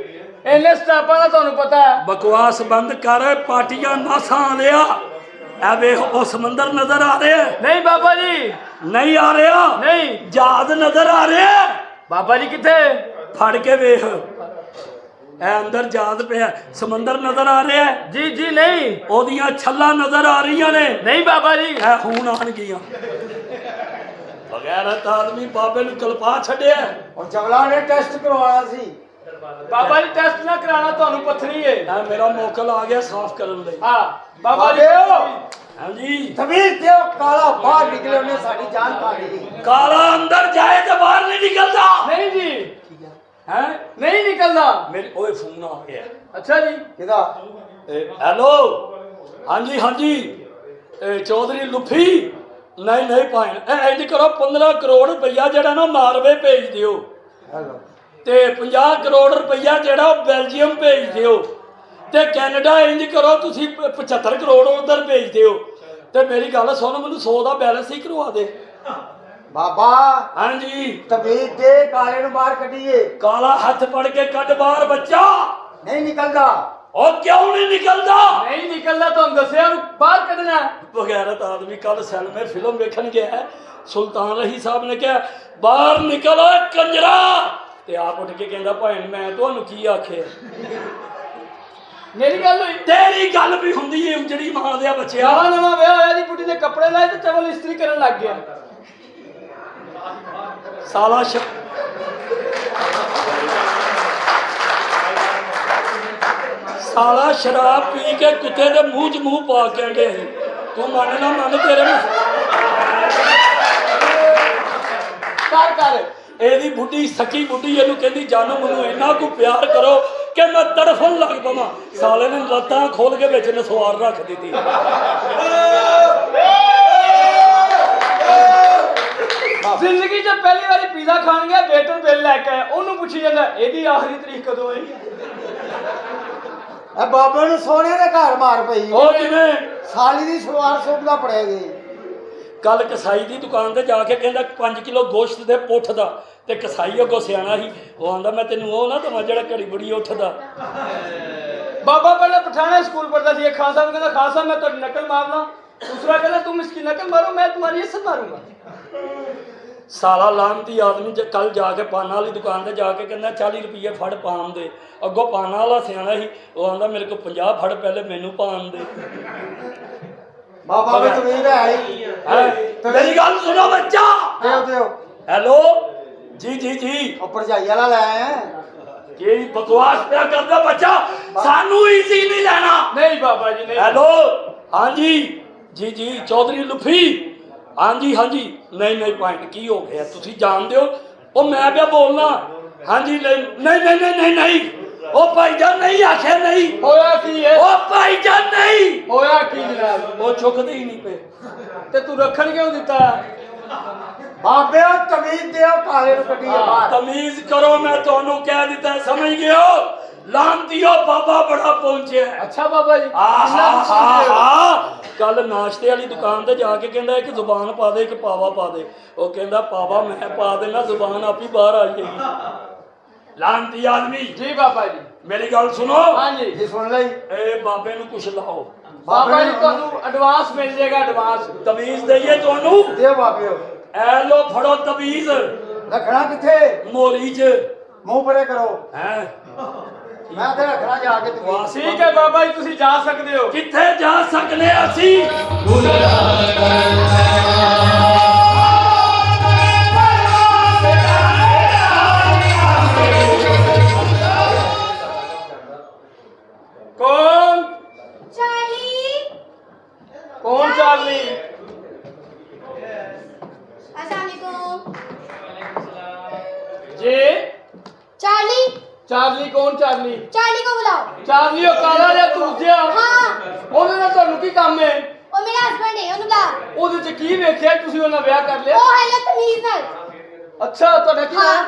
ਇੰਨੇ ਸਟਾਪਾਂ ਦਾ ਤੁਹਾਨੂੰ ਪਤਾ ਹੈ। बकवास बंद कर, पार्टियां नासा लिया। ਇਹ ਵੇਖ ਉਹ ਸਮੁੰਦਰ ਨਜ਼ਰ ਆ ਰਿਹਾ ਹੈ? ਨਹੀਂ ਬਾਬਾ ਜੀ ਨਹੀਂ ਆ ਰਿਹਾ? ਨਹੀਂ ਜਹਾਜ਼ ਨਜ਼ਰ ਆ ਰਿਹਾ ਹੈ? ਬਾਬਾ ਜੀ ਕਿੱਥੇ? ਫੜ ਕੇ ਵੇਖ, ਇਹ ਅੰਦਰ ਜਹਾਜ਼ ਪਿਆ। ਸਮੁੰਦਰ ਨਜ਼ਰ ਆ ਰਿਹਾ ਹੈ? ਜੀ ਜੀ ਨਹੀਂ ਉਹਦੀਆਂ ਛੱਲਾਂ ਨਜ਼ਰ ਆ ਰਹੀਆਂ ਨੇ? ਨਹੀਂ ਬਾਬਾ ਜੀ ਇਹ ਹੁਣ ਆਣਗੀਆਂ। ਬਗੈਰਤ ਆਦਮੀ ਬਾਬੇ ਨੂੰ ਕਲਪਾ ਛੱਡਿਆ। ਔਰ ਜਗਲਾ ਨੇ ਟੈਸਟ ਕਰਵਾਉਣਾ ਸੀ। ਬਾਬਾ ਜੀ ਟੈਸਟ ਨਾ ਕਰਾਣਾ, ਤੁਹਾਨੂੰ ਪੱਥਰੀ ਏ। ਇਹ ਮੇਰਾ ਮੋਕਲ ਆ ਗਿਆ ਸਾਫ਼ ਕਰਨ ਲਈ। ਹਾਂ ਬਾਬਾ ਜੀ ਹਾਂਜੀ ਤਮੀਜ਼ ਦਿਓ, ਕਾਲਾ ਬਾਹਰ ਨਿਕਲੇ, ਉਹਨੇ ਸਾਡੀ ਜਾਨ ਖਾ ਲਈ। ਕਾਲਾ ਅੰਦਰ ਜਾਏ ਤੇ ਬਾਹਰ ਨਹੀਂ ਨਿਕਲਦਾ। ਨਹੀਂ ਜੀ ਹੈ ਨਹੀਂ ਨਿਕਲਦਾ। ਮੇਰੇ ਓਏ ਫੋਨ ਆ ਗਿਆ। ਅੱਛਾ ਜੀ ਕਿਹਦਾ? ਹੈਲੋ ਹਾਂਜੀ ਹਾਂਜੀ ਚੌਧਰੀ ਲੁੱਫੀ। ਨਹੀਂ ਨਹੀਂ ਭਾਈ ਇੰਜ ਕਰੋ 15 ਕਰੋੜ ਰੁਪਈਆ ਜਿਹੜਾ ਨਾ ਨਾਰਵੇ ਭੇਜ ਦਿਓ ਹੈਲੋ ਤੇ 50 ਕਰੋੜ ਰੁਪਈਆ ਜਿਹੜਾ ਉਹ ਬੈਲਜੀਅਮ ਭੇਜ ਦਿਓ ਤੇ ਕੈਨੇਡਾ ਇੰਜ ਕਰੋ ਤੁਸੀਂ 75 ਕਰੋੜ ਉਧਰ ਭੇਜ ਦਿਓ ਤੇ ਮੇਰੀ ਗੱਲ ਸੁਣ ਮੈਨੂੰ 100 ਦਾ ਬੈਲੈਂਸ ਹੀ ਕਰਵਾ ਦੇ। ਬਾਬਾ ਹਾਂਜੀ ਤਮੀਜ਼ ਦੇ, ਕਾਲੇ ਨੂੰ ਬਾਹਰ ਕੱਢੀਏ। ਕਾਲਾ ਹੱਥ ਫੜ ਕੇ ਕੱਢ ਬਾਹਰ ਬੱਚਾ। ਨਹੀਂ ਨਿਕਲਦਾ। ਉਹ ਕਿਉਂ ਨਹੀਂ ਨਿਕਲਦਾ? ਨਹੀਂ ਨਿਕਲਦਾ, ਤੁਹਾਨੂੰ ਦੱਸਿਆ ਉਹਨੂੰ ਬਾਹਰ ਕੱਢਣਾ। ਬਗੈਰਤ ਆਦਮੀ ਕੱਲ ਸਿਨੇਮੇ ਫਿਲਮ ਵੇਖਣ ਗਿਆ, ਸੁਲਤਾਨ ਰही ਸਾਹਿਬ ਨੇ ਕਿਹਾ ਬਾਹਰ ਨਿਕਲ ਓਏ ਕੰਜਰਾ, ਤੇ ਆਪ ਉੱਠ ਕੇ ਕਹਿੰਦਾ ਭੈਣ ਮੈਂ ਤੁਹਾਨੂੰ ਕੀ ਆਖਿਆ। ਮੇਰੀ ਗੱਲ ਹੋਈ। ਤੇਰੀ ਗੱਲ ਵੀ ਹੁੰਦੀ ਏ ਉਜੜੀ ਮਾਂ ਦੇ ਬੱਚਿਆ। ਨਵਾਂ ਨਵਾਂ ਵਿਆਹ ਹੋਇਆ ਦੀ ਬੁੱਢੀ ਦੇ ਕੱਪੜੇ ਲਾਏ ਤੇ ਚਵਲ ਇਸਤਰੀ ਕਰਨ ਲੱਗ ਗਿਆ। ਸਾਲਾ ਸਾਲਾ ਸ਼ਰਾਬ ਪੀ ਕੇ ਕੁੱਤੇ ਦੇ ਮੂੰਹ 'ਚ ਮੂੰਹ ਪਾ ਕੇ ਗਏ। ਤੂੰ ਮੰਨ ਨਾ ਮੰਨ ਤੇਰੇ ਨੂੰ ਕਰ ਇਹਦੀ ਬੁੱਢੀ ਸਕੀ ਬੁੱਢੀ ਇਹਨੂੰ ਕਹਿੰਦੀ ਜਾਨੋ ਮੈਨੂੰ ਇੰਨਾ ਕੁ ਪਿਆਰ ਕਰੋ ਕਿ ਮੈਂ ਤੜਫਣ ਲੱਗ ਪਵਾਂ। ਸਾਲੇ ਨੇ ਲੱਤਾਂ ਖੋਲ ਕੇ ਵਿੱਚ ਨਸਵਾਰ ਰੱਖ ਦਿੱਤੀ। ਜ਼ਿੰਦਗੀ 'ਚ ਪਹਿਲੀ ਵਾਰੀ ਪੀਜ਼ਾ ਖਾਣ ਗਿਆ, ਵੇਟਰ ਬਿੱਲ ਲੈ ਕੇ ਆਇਆ, ਉਹਨੂੰ ਪੁੱਛੀ ਜਾਂਦਾ ਇਹਦੀ ਆਖਰੀ ਤਰੀਕ ਕਦੋਂ ਹੈ? ਇਹ ਬਾਬੇ ਨੂੰ ਸੋਨੇ ਦੇ ਘਰ ਮਾਰ ਪਈ। ਉਹ ਕਿਵੇਂ? ਸਾਲੀ ਦੀ ਸਲਵਾਰ ਸੂਟ ਦਾ ਪੜਿਆ ਗਈ। ਕੱਲ ਕਸਾਈ ਦੀ ਦੁਕਾਨ ਤੇ ਜਾ ਕੇ ਕਹਿੰਦਾ 5 ਕਿਲੋ ਗੋਸ਼ਤ ਦੇ ਪੁੱਠ ਦਾ, ਤੇ ਕਸਾਈ ਅੱਗੋਂ ਸਿਆਣਾ ਸੀ, ਉਹ ਆਂਦਾ ਮੈਂ ਤੈਨੂੰ ਉਹ ਨਾ ਦਵਾਂ ਜਿਹੜਾ ਘੜੀ ਬੜੀ ਉੱਠਦਾ। ਬਾਬਾ ਪਹਿਲਾਂ ਪਠਾਣਾ ਸਕੂਲ ਪੜਦਾ ਸੀ। ਇੱਕ ਖਾਨ ਸਾਹਿਬ ਕਹਿੰਦਾ ਖਾਨ ਸਾਹਿਬ ਮੈਂ ਤੁਹਾਡੀ ਨਕਲ ਮਾਰਨਾ। दूसरा कहना तुम इसकी नकल मारो, मैं तुम्हारी इज्जत मारूंगा। साला लानती आदमी कल जाके पाना वाली दुकान पे जाके कहना 40 रुपये फड़ पान दे। अगों पाना वाला सियाना ही वो आंदा मेरे को 50 फड़ पहले मैनू पान दे। बाबा में तमीज है। मेरी गल सुनो बच्चा। देओ हेलो जी जी जी ऊपर जाई वाला ले आए हैं। ये बकवास क्या करदा बच्चा, सानू इजी नहीं लेना। नहीं बाबा जी नहीं। हेलो हाँ जी जी जी चौधरी लुफी हाँ जी नहीं नहीं पॉइंट की हो गया तुसी जानते हो ओ मैं क्या बोलना। हाँ जी नहीं नहीं नहीं नहीं नहीं नहीं ओ भाईजान नहीं आखे नहीं होया की है ओ भाईजान नहीं होया की जनाब। वो चुकते ही नहीं पे ते तू रखन क्यों दिता? बाबे तमीज देओ काले नु कड्डी बाहर। तमीज करो मैं तोनू कह दिता समझ गए हो। लानतियो बाबा बड़ा पहुंचे। अच्छा बाबा जी कल नाश्ते वाली दुकान ते जाके कहंदा एक जुबान पा दे एक पावा पा दे। वो कहंदा पावा मैं पा देना जुबान आप ही बाहर आ जाएगी। लानती आदमी। जी बाबा जी मेरी गल सुनो। हाँ जी जी सुन लई। ए बाबे नु कुछ लाओ। बाबा जी तोनू एडवांस मिल जाएगा एडवांस। तमीज दईए तोनू। दे बाबे ए लो फड़ो तमीज। रखना किथे? मोरी च मुंह परे करो हैं। मैं ते रखना जाके तमीज। ठीक है बाबा जी तुसी जा सकते हो। किथे जा सकने असी? कौन चार्ली। कौन चार्ली? अस्सलामुअलैकुम। जी चार्ली चार्ली कौन चार्ली? चार्ली को बुलाओ। चार्ली ਉਹ ਕਾਲਾ ਜਿਹਾ ਦੂਜਿਆ। हाँ ਉਹਦੇ ਨਾਲ ਤੁਹਾਨੂੰ ਕੀ ਕੰਮ ਹੈ? वो मेरा हस्बैंड है ਉਹਨੂੰ बुला। ਉਹਦੇ ਚ ਕੀ ਵੇਖਿਆ ਤੁਸੀਂ ਉਹਨਾਂ ਵਿਆਹ ਕਰ ਲਿਆ? वो है ना तमीज नाल। ਅੱਛਾ ਤੁਹਾਡਾ ਕੀ हाँ ਨਾਮ?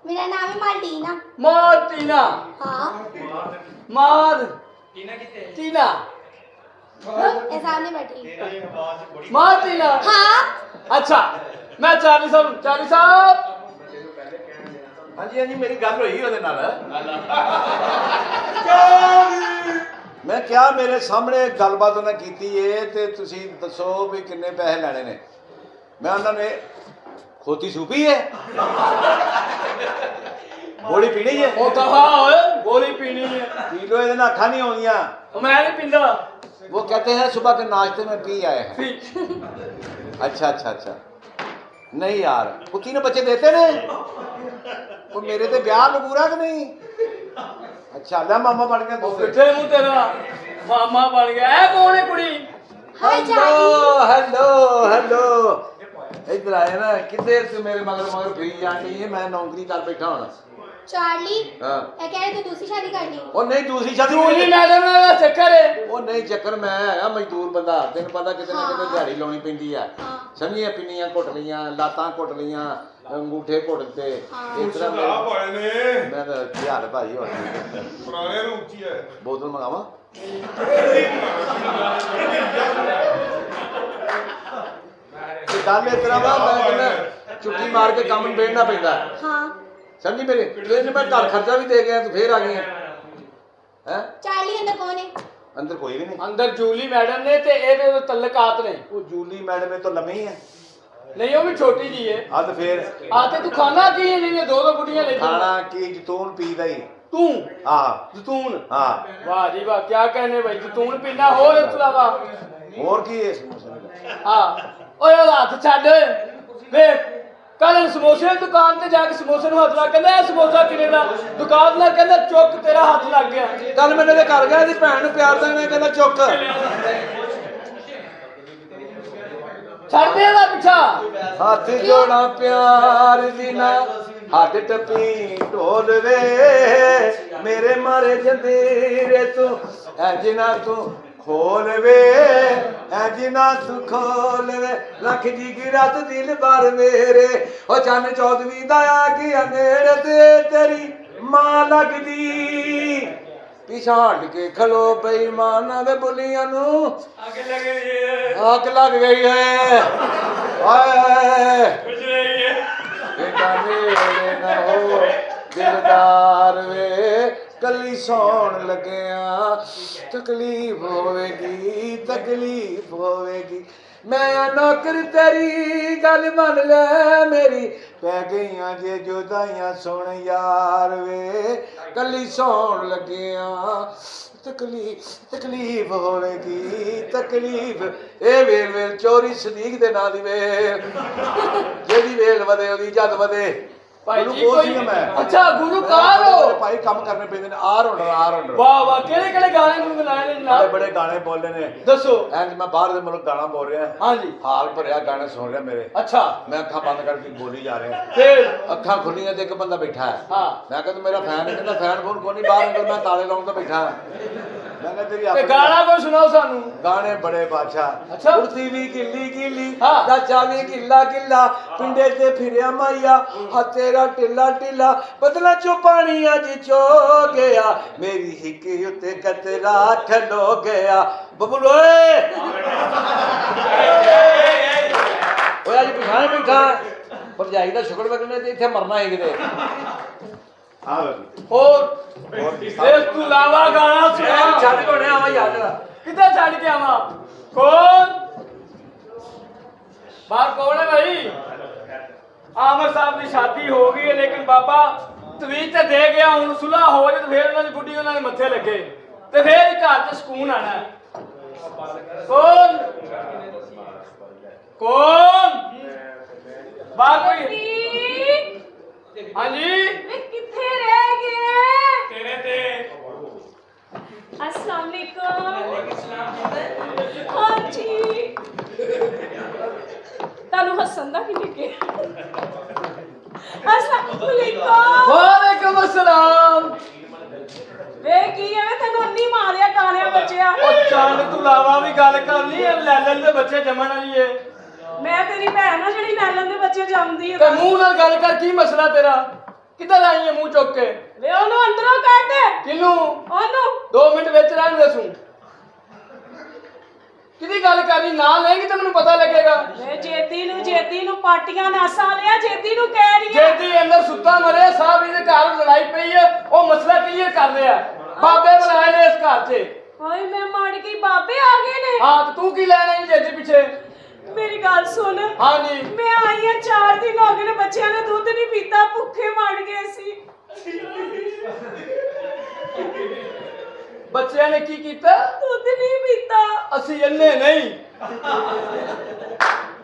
मेरा नाम है मार्टीना। ਮਾਰਟੀਨਾ। हाँ ਮਾਰ ਟੀਨਾ ये सामने बैठी। ਮਾਰਟੀਨਾ। हाँ अच्छा मैं चार्ली साहब ਹਾਂਜੀ ਹਾਂਜੀ ਮੇਰੀ ਗੱਲ ਹੋਈ ਉਹਦੇ ਨਾਲ। ਮੈਂ ਕਿਹਾ ਮੇਰੇ ਸਾਹਮਣੇ ਗੱਲਬਾਤ ਉਹਨਾਂ ਕੀਤੀ ਏ ਤੇ ਤੁਸੀਂ ਦੱਸੋ ਵੀ ਕਿੰਨੇ ਪੈਸੇ ਲੈਣੇ ਨੇ। ਮੈਂ ਉਹਨਾਂ ਨੇ ਖੋਤੀ ਸੂਪੀ ਹੈ ਗੋਲੀ ਪੀਣੀ ਹੈ ਉਹ ਦਫਾ ਓਏ ਗੋਲੀ ਪੀਣੀ ਹੈ ਪੀ ਲੋ ਇਹਦੇ ਨਾਲ ਅੱਖਾਂ ਨਹੀਂ ਆਉਂਦੀਆਂ। मैं नहीं पींदा वो कहते हैं सुबह के नाश्ते में पी आए हैं। पी अच्छा अच्छा अच्छा नहीं यार कुत्ती ने बच्चे देते ने वो मेरे ते ब्याह लगूरा कि नहीं। अच्छा ला मामा बन गया ਉਹ ਕਿੱਥੇ ਮੂੰਹ ਤੇਰਾ ਮਾਮਾ ਬਣ ਗਿਆ ਇਹ ਕੌਣ ਹੈ ਕੁੜੀ hi hello Charlie hello hello इधर आए ना किधर तू मेरे मगर मगर फिरी जानी है मैं नौकरी कर बैठा हूं। चार्ली हाँ। ये कह रहे थे दूसरी शादी करनी। ਉਹ ਨਹੀਂ ਦੂਸਰੀ ਸ਼ਾਦੀ ਜੂਲੀ ਮੈਡਮ ਦਾ ਚੱਕਰ ਹੈ ਉਹ ਨਹੀਂ ਚੱਕਰ ਮੈਂ ਹੈਗਾ ਮਜ਼ਦੂਰ ਬੰਦਾ ਤੈਨੂੰ ਪਤਾ ਕਿਤੇ ਨਾ ਕਿਤੇ ਦਿਹਾੜੀ ਲਾਉਣੀ ਪੈਂਦੀ ਆ ਹਾਂ। ਸਮਝੀਆਂ ਪਿੰਨੀਆਂ ਘੁੱਟ ਲਈਆਂ ਲਾਤਾਂ ਘੁੱਟ ਲਈਆਂ ਅੰਗੂਠੇ ਘੁੱਟ ਤੇ ਹਾਂ। ਇਸ ਤਰ੍ਹਾਂ ਸ਼ਰਾਬ ਵਾਲੇ ਨੇ ਮੈਂ ਤਾਂ ਧਿਆਨ ਭਾਜੀ ਹੋਰ ਪੁਰਾਣੇ ਨੂੰ ਉੱਚੀ ਹੈ ਬੋਤਲ ਮੰਗਾਵਾਂ ਤੇ ਗੱਲ ਇਸ ਤਰ੍ਹਾਂ ਵਾ ਮੈਂ ਕਹਿੰਦਾ ਚੁੱਕੀ ਮਾਰ ਕੇ ਕੰਮ ਨੂੰ ਬੈਠਣਾ ਪੈਂਦਾ हाँ ਸਮਝੀ ਮੇਰੇ ਤੈਨੂੰ ਮੈਂ ਘਰ ਖਰਚਾ ਵੀ ਦੇ ਗਿਆ ਤੂੰ ਫੇਰ ਆ ਗਈ ਹੈ चार्ली अंदर कौन है? ਅੰਦਰ ਕੋਈ ਵੀ ਨਹੀਂ ਅੰਦਰ ਜੂਲੀ ਮੈਡਮ ਨੇ ਤੇ ਇਹਦੇ ਤਲਕਾਤ ਨੇ ਉਹ ਜੂਲੀ ਮੈਡਮ ਇਹ ਤਾਂ ਲੰਮੀ ਹੈ ਨਹੀਂ ਉਹ ਵੀ ਛੋਟੀ ਜੀ ਹੈ ਆ ਤੇ ਫੇਰ ਆ ਤੇ ਤੂੰ ਖਾਣਾ ਕੀ ਹੈ ਨਹੀਂ ਦੋ ਦੋ ਗੁੱਡੀਆਂ ਲੈ ਖਾਣਾ ਕੀ ਜਤੂਨ ਪੀਦਾ ਹੀ ਤੂੰ ਆਹ ਜਤੂਨ ਹਾਂ ਵਾਹ ਜੀ ਵਾਹ ਕੀ कहने भाई ਜਤੂਨ ਪੀਣਾ ਹੋਰ ਇਸ ਤੋਂ ਇਲਾਵਾ ਹੋਰ ਕੀ ਹੈ ਹਾਂ ਓਏ ਉਹਦਾ ਹੱਥ ਛੱਡ ਵੇਖ ਕੱਲ ਸਮੋਸੇ ਦੀ ਦੁਕਾਨ ਤੇ ਜਾ ਕੇ ਸਮੋਸੇ ਨੂੰ ਹੱਥ ਲਾ ਕਹਿੰਦਾ ਇਹ ਸਮੋਸਾ ਕਿੰਨੇ ਦਾ ਦੁਕਾਨਦਾਰ ਕਹਿੰਦਾ ਚੁੱਕ ਤੇਰਾ ਹੱਥ ਲੱਗ ਗਿਆ ਕੱਲ ਮੈਨੂੰ ਤੇ ਘਰ ਗਿਆ ਇਹਦੀ ਭੈਣ ਨੂੰ ਪਿਆਰ ਦੇਣਾ ਕਹਿੰਦਾ ਚੁੱਕ ਛੱਡ ਦੇ ਦਾ ਪਿੱਛਾ ਹੱਥ ਜੋੜਾ ਪਿਆਰ ਦੀ ਨਾ ਹੱਥ ਟੱਪੀ ਢੋਲ ਵੇ ਮੇਰੇ ਮਾਰੇ ਜੰਦੀਰੇ ਤੂੰ ਇੰਜ ਨਾ ਤੂੰ ਖੋਲ ਵੇ ਇੰਜ ਨਾ ਤੂੰ ਖੋਲ ਵੇ ਲੱਖ ਜੀ ਕੀ ਰਾਤ ਦਿਲ ਬਾਰ ਮੇਰੇ ਉਹ ਚੰਨ ਚੌਦਵੀਂ ਦਾ ਆ ਗਿਆ ਨੇੜੇ ਤੇ ਤੇਰੀ ਮਾਂ ਲੱਗਦੀ ਪਿਛਾਂ ਹਟ ਕੇ ਖਲੋ ਬੇਈਮਾਨਾਂ ਦੇ ਬੁਲੀਆਂ ਨੂੰ ਅੱਗ ਲੱਗ ਗਈ ਹੈ ਹਾਏ ਕੁਝ ਨਹੀਂ ਹੈ ਬੇਟਾ ਮੇਰੇ ਨਾ ਹੋ ਦਿਲਦਾਰ ਵੇ ਕੱਲੀ ਸੌਣ ਲੱਗਿਆ ਤਕਲੀਫ ਹੋਵੇਗੀ ਮੈਂ ਨੌਕਰ ਤੇਰੀ ਗੱਲ ਮੰਨ ਲੈ ਮੇਰੀ ਪੈ ਗਈਆਂ ਜੇ ਜੁਦਾਈਆਂ ਸੁਣ ਯਾਰ ਵੇ ਕੱਲੀ ਸੌਣ ਲੱਗਿਆ ਤਕਲੀਫ ਹੋਵੇਗੀ ਇਹ ਵੇਲ ਚੋਰੀ ਸਦੀਕ ਦੇ ਨਾਂ ਦੀ ਵੇਲ ਜਿਹੜੀ ਵੇਲ ਵਧੇ ਉਹਦੀ ਜਦ ਵਧੇ ਭਾਈ ਗੁਰੂ ਜੀ ਕੋਲ ਕੋਈ ਸੀ ਮੈਂ ਅੱਛਾ ਗੁਲੂਕਾਰ ਹੋ ਭਾਈ ਕੰਮ ਕਰਨੇ ਪੈਂਦੇ ਨੇ ਆਰ ਆਰਡਰ ਵਾਹ ਵਾਹ ਕਿਹੜੇ ਗਾਣੇ ਗੁੰਗਣਾਏ ਨੇ ਬੜੇ ਜਨਾਬ ਬੜੇ ਗਾਣੇ ਬੋਲੇ ਨੇ ਦੱਸੋ ਐਂਡ ਮੈਂ ਬਾਹਰ ਦੇ ਮੁਲਕ ਗਾਣਾ ਬੋਲ ਰਿਹਾ ਹਾਂਜੀ ਹਾਲ ਭਰਿਆ ਗਾਣੇ ਸੁਣ ਰਿਹਾ ਮੇਰੇ ਅੱਛਾ ਮੈਂ ਅੱਖਾਂ ਬੰਦ ਕਰਕੇ ਬੋਲੀ ਜਾ ਰਿਹਾ ਫਿਰ ਅੱਖਾਂ ਖੁੱਲੀਆਂ ਤੇ ਇੱਕ ਬੰਦਾ ਬੈਠਾ ਹੈ ਹਾਂ ਮੈਂ ਕਹਿੰਦਾ ਮੇਰਾ ਫੈਨ ਹੈ ਕਹਿੰਦਾ ਫੈਨ ਫੋਨ ਕੋਈ ਨਹੀਂ ਬਾਹਰ ਨਿਕਲ ਮੈਂ ਤਾਲੇ ਲਾਉਣ ਤੋਂ ਬੈਠਾ ਮੈਂ ਕਹਿੰਦਾ ਤੇਰੀ ਤੇ ਆਪਣੀ ਗਾਣਾ ਕੋਈ ਸੁਣਾਓ ਸਾਨੂੰ ਗਾਣੇ ਬੜੇ ਬਾਦਸ਼ਾਹ ਅੱਛਾ। ਕੁਰਸੀ ਵੀ ਗਿੱਲੀ ਹਾਂ। ਚਾਚਾ ਵੀ ਗਿੱਲਾ ਪਿੰਡੇ ਤੇ ਫਿਰਿਆ ਮਾਈਆ ਹੱਥ ਤੇਰਾ ਢਿੱਲਾ ਬਦਲਾ ਚੋਂ ਪਾਣੀ ਅੱਜ ਚੋ ਗਿਆ ਮੇਰੀ ਹਿੱਕ ਉੱਤੇ ਕਤਰਾ ਖਲੋ ਗਿਆ ਬਬਲ ਓਏ ਅੱਜ ਪਿਛਾਣੇ ਬੈਠਾ ਭਰਜਾਈ ਦਾ ਸ਼ੁਕਰ ਕਰਨੇ ਤੇ ਇੱਥੇ ਮਰਨਾ ਹੈ ਕਿਤੇ ਹੋਰ ਇਸ ਤੋਂ ਇਲਾਵਾ ਗਾਣਾ ਸੁਣਾ ਛੱਡ ਕੋਣੇ ਆਵਾ ਯਾਦ ਕਿੱਥੇ ਛੱਡ ਕੇ ਆਵਾਂ ਕੌਣ ਬਾਹਰ ਕੌਣ ਹੈ ਭਾਈ ਆਮਰ ਸਾਹਿਬ ਦੀ ਸ਼ਾਦੀ ਹੋ ਗਈ ਹੈ ਲੇਕਿਨ ਬਾਬਾ ਤਵੀਜ ਤੇ ਦੇ ਗਿਆ ਹੁਣ ਸੁਲਾ ਹੋ ਜਾਏ ਤੇ ਫੇਰ ਉਹਨਾਂ ਦੀ ਗੁੱਡੀ ਉਹਨਾਂ ਦੇ ਮੱਥੇ ਲੱਗੇ ਤੇ ਫੇਰ ਹੀ ਘਰ 'ਚ ਸਕੂਨ ਆਣਾ ਹੈ ਕੌਣ ਬਾਹਰ ਕੋਈ ਹਾਂਜੀ वे किथे रह गए ਤੇਰੇ ਤੇ अस्सलाम वालेकुम हाँ जी तानू हसन दा की लगे अस्सलाम वालेकुम ਵਾਲੇਕੁਮ ਅਸਲਾਮ वे की है वे तेनू अन्नी मारिया गाने बच्चिया ਉਹ ਚੰਦ ਤੂੰ ਲਾਵਾ ਵੀ ਗੱਲ ਕਰ ਲਈ ਇਹ ਲੈਲਨ ਦੇ ਬੱਚੇ ਜੰਮਣ ਵਾਲੀ ਏ मैं तेरी भैन ना जेड़ी नैलन दे बच्चे जमदी ਤੇ है ਮੂੰਹ ਨਾਲ ਗੱਲ ਕਰ ਕੀ ਮਸਲਾ ਤੇਰਾ ਕਿੱਧਰ ਆਈ ਹੈ ਮੂੰਹ ਚੁੱਕ ਕੇ वे ओनू अंदरों कट ਕਿਨੂੰ ओनू 2 ਮਿੰਟ ਵਿੱਚ ਰਹਿਣ ਦੱਸੂ ਕਿਹਦੀ ਗੱਲ ਕਰਨੀ ਨਾ ਲੈਂਗੀ ਤਾਂ ਮੈਨੂੰ ਪਤਾ ਲੱਗੇਗਾ वे जेदी नु पार्टियां नासा लिया जेदी नु कह रही है ਜੇਦੀ ਅੰਦਰ ਸੁੱਤਾ ਮਰੇ ਸਾਹਿਬ ਇਹਦੇ ਘਰ ਲੜਾਈ ਪਈ ਹੈ ਉਹ ਮਸਲਾ ਕਲੀਅਰ ਕਰ ਰਿਹਾ ਬਾਬੇ ਬਣਾਏ ਨੇ ਇਸ ਘਰ 'ਚ ਹਾਏ ਮੈਂ ਮੜ ਗਈ, ਬਾਬੇ ਆ ਗਏ ਨੇ। ਹਾਂ ਤੇ ਤੂੰ ਕੀ ਲੈਣਾ ਈ ਜੇਦੀ ਪਿੱਛੇ? ਮੇਰੀ ਗੱਲ ਸੁਣ। ਹਾਂਜੀ। ਮੈਂ ਆਈ ਆ 4 ਦਿਨ ਹੋ ਗਏ ਨੇ, ਬੱਚਿਆਂ ਨੇ ਦੁੱਧ ਨਹੀਂ ਪੀਤਾ, ਭੁੱਖੇ ਮਰ ਗਏ ਸੀ। ਬੱਚਿਆਂ ਨੇ ਕੀ ਕੀਤਾ? ਦੁੱਧ ਨਹੀਂ ਪੀਤਾ। ਅਸੀਂ ਇੰਨੇ ਨਹੀਂ।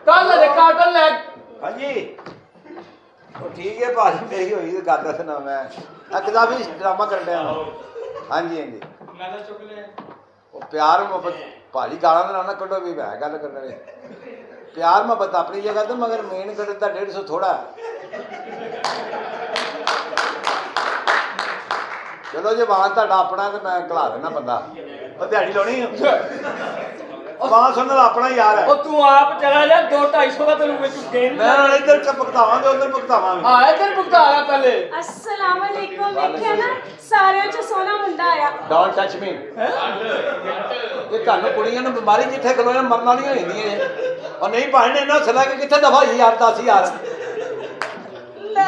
ਕੱਲ ਦੇ ਕਾਟਨ ਲੈ। ਹਾਂਜੀ ਉਹ ਠੀਕ ਹੈ ਭਾਜੀ, ਮੇਰੀ ਹੋਈ ਤੇ ਗੱਲ ਦੱਸਣਾ ਮੈਂ ਅਕਦਾ ਵੀ ਡਰਾਮਾ ਕਰਨ ਡਿਆ ਹਾਂਜੀ ਹਾਂਜੀ ਮੈਂ ਤਾਂ ਚੁੱਕ ਲਿਆ। ਉਹ ਪਿਆਰ ਮੁਹੱਬਤ ਭਾਜੀ ਗਾਲਾਂ ਦੇ ਨਾਲ ਨਾ ਕੱਢੋ ਵੀ ਮੈਂ ਗੱਲ ਕਰਨ ਨੇ ਪਿਆਰ ਮੁਹੱਬਤ ਆਪਣੀ ਜਗ੍ਹਾ ਤੇ ਮਗਰ ਮੇਨ ਕੱਢ ਦਾ 150 ਥੋੜਾ ਚਲੋ ਜੇ ਬਾਤ ਤੁਹਾਡਾ ਆਪਣਾ ਤੇ ਮੈਂ ਘਲਾ ਦੇਣਾ ਬੰਦਾ ਉਹ ਦਿਹਾੜੀ ਲਾਉਣੀ ਬਾਤ ਸੁਣਨ ਵਾਲਾ ਆਪਣਾ ਯਾਰ ਹੈ। ਉਹ ਤੂੰ ਆਪ ਚਲਾ ਜਾ 2-250 ਦਾ ਤੈਨੂੰ ਵਿੱਚ ਗੇਮ ਮੈਂ ਇੱਧਰ ਭੁਗਤਾਵਾਂਗੇ ਉਧਰ ਭੁਗਤਾਵਾਂਗੇ। ਹਾਂ ਇੱਧਰ ਭੁਗਤਾਣਾ ਪਹਿਲੇ। अस्सलाम वालेकुम। ਵੇਖਿਆ ਨਾ ਸਾਰਿਆਂ ਚ ਸੋਹਣਾ ਮੁੰਡਾ ਆਇਆ। Don't touch me. ਇਹ ਤੁਹਾਨੂੰ ਕੁੜੀਆਂ ਨੂੰ ਬਿਮਾਰੀ ਜਿੱਥੇ ਖਲੋਇਆ ਮਰਨ ਵਾਲੀਆਂ ਹੋ ਜਾਂਦੀਆਂ ਉਹ ਨਹੀਂ ਭਾਣੇ ਇਹਨਾਂ ਸਲਾ ਕੇ ਕਿੱਥੇ ਦਫਾ ਹੋਈ ਯਾਰ 10000